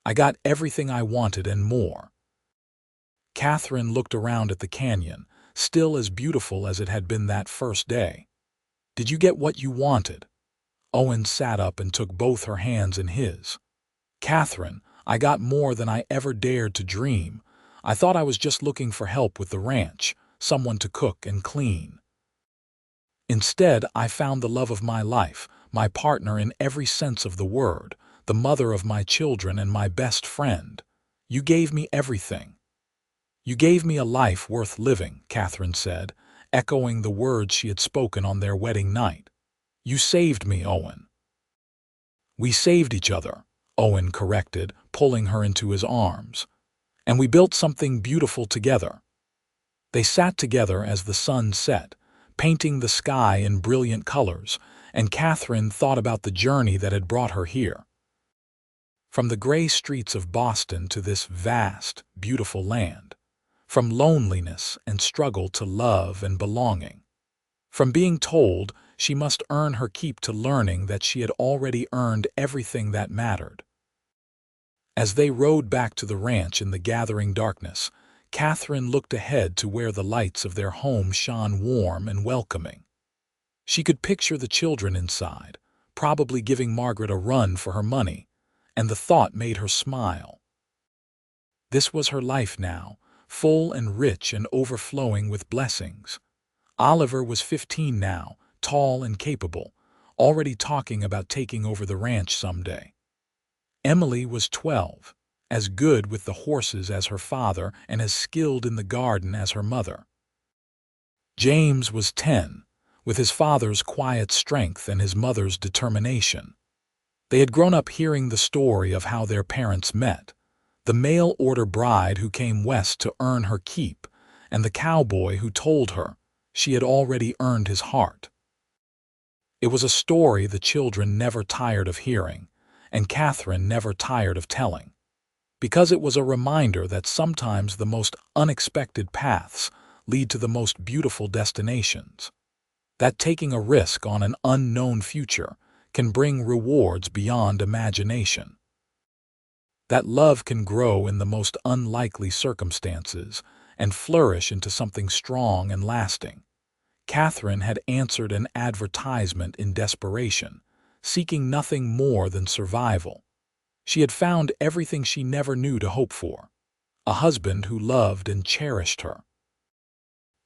I got everything I wanted and more." Katherine looked around at the canyon, still as beautiful as it had been that first day. "Did you get what you wanted?" Owen sat up and took both her hands in his. "Katherine, I got more than I ever dared to dream. I thought I was just looking for help with the ranch, someone to cook and clean. Instead, I found the love of my life, my partner in every sense of the word, the mother of my children and my best friend. You gave me everything." "You gave me a life worth living," Katherine said, echoing the words she had spoken on their wedding night. "You saved me, Owen." "We saved each other," Owen corrected, pulling her into his arms. "And we built something beautiful together." They sat together as the sun set, painting the sky in brilliant colors, and Katherine thought about the journey that had brought her here. From the gray streets of Boston to this vast, beautiful land. From loneliness and struggle to love and belonging. From being told she must earn her keep to learning that she had already earned everything that mattered. As they rode back to the ranch in the gathering darkness, Katherine looked ahead to where the lights of their home shone warm and welcoming. She could picture the children inside, probably giving Margaret a run for her money, and the thought made her smile. This was her life now, full and rich and overflowing with blessings. Oliver was 15 now, tall and capable, already talking about taking over the ranch someday. Emily was 12, as good with the horses as her father and as skilled in the garden as her mother. James was 10, with his father's quiet strength and his mother's determination. They had grown up hearing the story of how their parents met, the mail-order bride who came west to earn her keep, and the cowboy who told her she had already earned his heart. It was a story the children never tired of hearing, and Katherine never tired of telling, because it was a reminder that sometimes the most unexpected paths lead to the most beautiful destinations, that taking a risk on an unknown future can bring rewards beyond imagination, that love can grow in the most unlikely circumstances and flourish into something strong and lasting. Katherine had answered an advertisement in desperation, seeking nothing more than survival. She had found everything she never knew to hope for: a husband who loved and cherished her,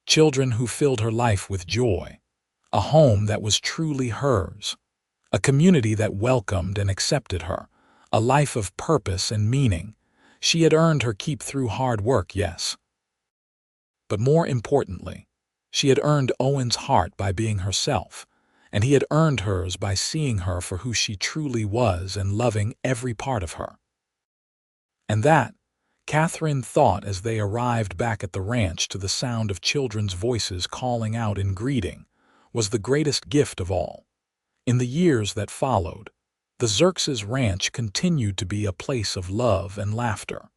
children who filled her life with joy, a home that was truly hers, a community that welcomed and accepted her, a life of purpose and meaning. She had earned her keep through hard work, yes. But more importantly, she had earned Owen's heart by being herself, and he had earned hers by seeing her for who she truly was and loving every part of her. And that, Katherine thought as they arrived back at the ranch to the sound of children's voices calling out in greeting, was the greatest gift of all. In the years that followed, the Xerxes Ranch continued to be a place of love and laughter.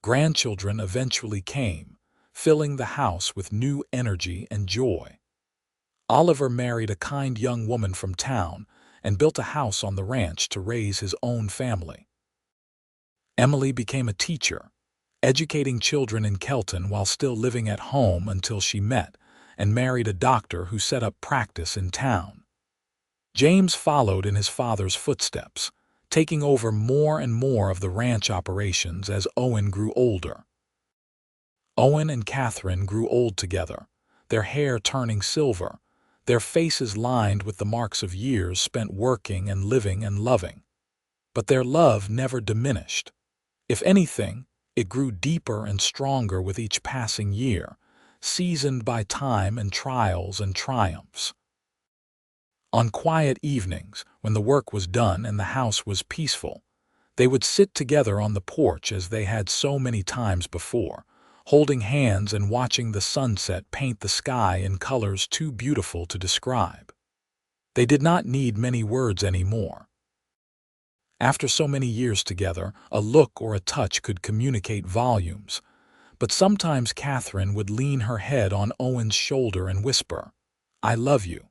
Grandchildren eventually came, filling the house with new energy and joy. Oliver married a kind young woman from town and built a house on the ranch to raise his own family. Emily became a teacher, educating children in Kelton while still living at home until she met and married a doctor who set up practice in town. James followed in his father's footsteps, taking over more and more of the ranch operations as Owen grew older. Owen and Katherine grew old together, their hair turning silver, their faces lined with the marks of years spent working and living and loving. But their love never diminished. If anything, it grew deeper and stronger with each passing year, seasoned by time and trials and triumphs. On quiet evenings, when the work was done and the house was peaceful, they would sit together on the porch as they had so many times before, holding hands and watching the sunset paint the sky in colors too beautiful to describe. They did not need many words anymore. After so many years together, a look or a touch could communicate volumes, but sometimes Katherine would lean her head on Owen's shoulder and whisper, "I love you."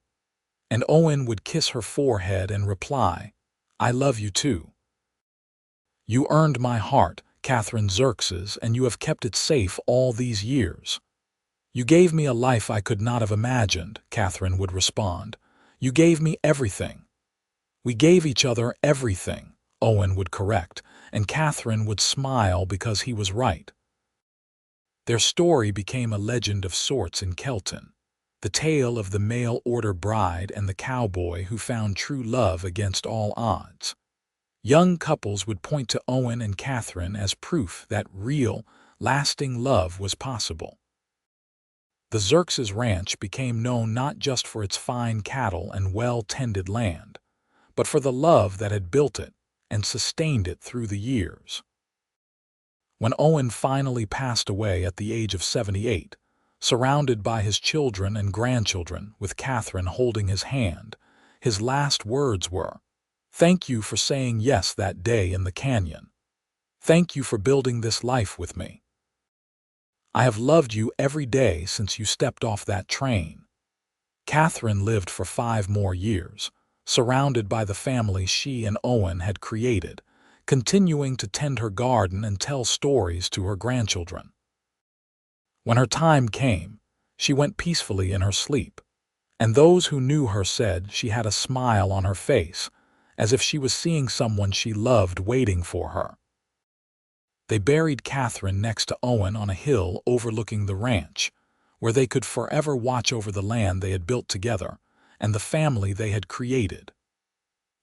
And Owen would kiss her forehead and reply, "I love you too." "You earned my heart, Katherine Xerxes, and you have kept it safe all these years." "You gave me a life I could not have imagined," Katherine would respond. "You gave me everything." "We gave each other everything," Owen would correct, and Katherine would smile because he was right. Their story became a legend of sorts in Kelton, the tale of the mail-order bride and the cowboy who found true love against all odds. Young couples would point to Owen and Katherine as proof that real, lasting love was possible. The Xerxes Ranch became known not just for its fine cattle and well-tended land, but for the love that had built it and sustained it through the years. When Owen finally passed away at the age of 78, surrounded by his children and grandchildren with Katherine holding his hand, his last words were, "Thank you for saying yes that day in the canyon. Thank you for building this life with me. I have loved you every day since you stepped off that train." Katherine lived for 5 more years, surrounded by the family she and Owen had created, continuing to tend her garden and tell stories to her grandchildren. When her time came, she went peacefully in her sleep, and those who knew her said she had a smile on her face, as if she was seeing someone she loved waiting for her. They buried Katherine next to Owen on a hill overlooking the ranch, where they could forever watch over the land they had built together and the family they had created.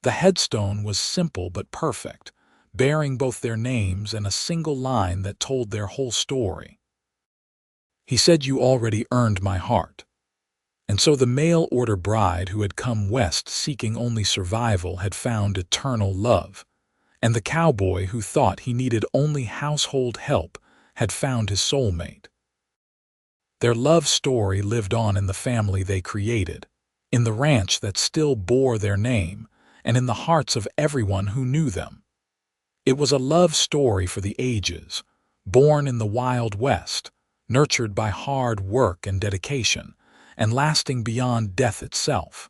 The headstone was simple but perfect, bearing both their names and a single line that told their whole story. "He said you already earned my heart." And so the mail-order bride who had come west seeking only survival had found eternal love, and the cowboy who thought he needed only household help had found his soulmate. Their love story lived on in the family they created, in the ranch that still bore their name, and in the hearts of everyone who knew them. It was a love story for the ages, born in the Wild West, nurtured by hard work and dedication, and lasting beyond death itself.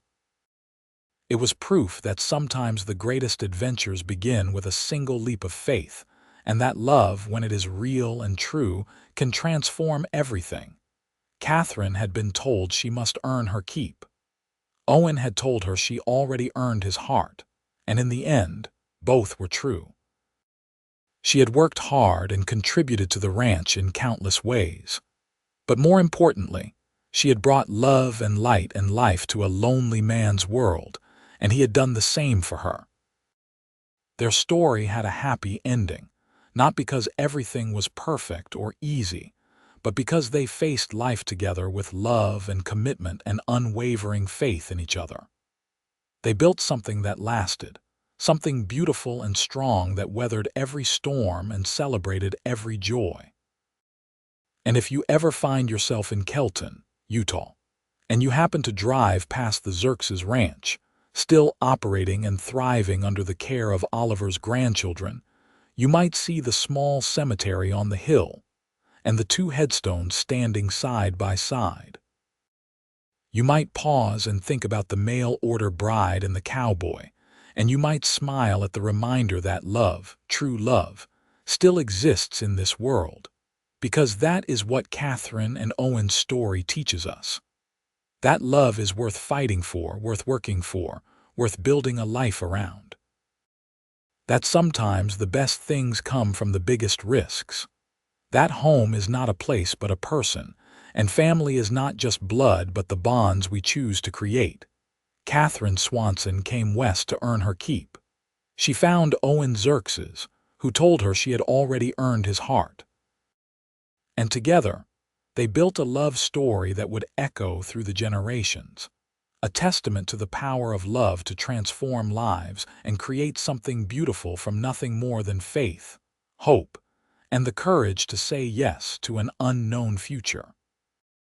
It was proof that sometimes the greatest adventures begin with a single leap of faith, and that love, when it is real and true, can transform everything. Katherine had been told she must earn her keep. Owen had told her she already earned his heart, and in the end, both were true. She had worked hard and contributed to the ranch in countless ways. But more importantly, she had brought love and light and life to a lonely man's world, and he had done the same for her. Their story had a happy ending, not because everything was perfect or easy, but because they faced life together with love and commitment and unwavering faith in each other. They built something that lasted, something beautiful and strong that weathered every storm and celebrated every joy. And if you ever find yourself in Kelton, Utah, and you happen to drive past the Xerxes Ranch, still operating and thriving under the care of Oliver's grandchildren, you might see the small cemetery on the hill and the two headstones standing side by side. You might pause and think about the mail-order bride and the cowboy, and you might smile at the reminder that love, true love, still exists in this world, because that is what Katherine and Owen's story teaches us. That love is worth fighting for, worth working for, worth building a life around. That sometimes the best things come from the biggest risks. That home is not a place but a person, and family is not just blood but the bonds we choose to create. Katherine Swanson came west to earn her keep. She found Owen Xerxes, who told her she had already earned his heart. And together, they built a love story that would echo through the generations, a testament to the power of love to transform lives and create something beautiful from nothing more than faith, hope, and the courage to say yes to an unknown future.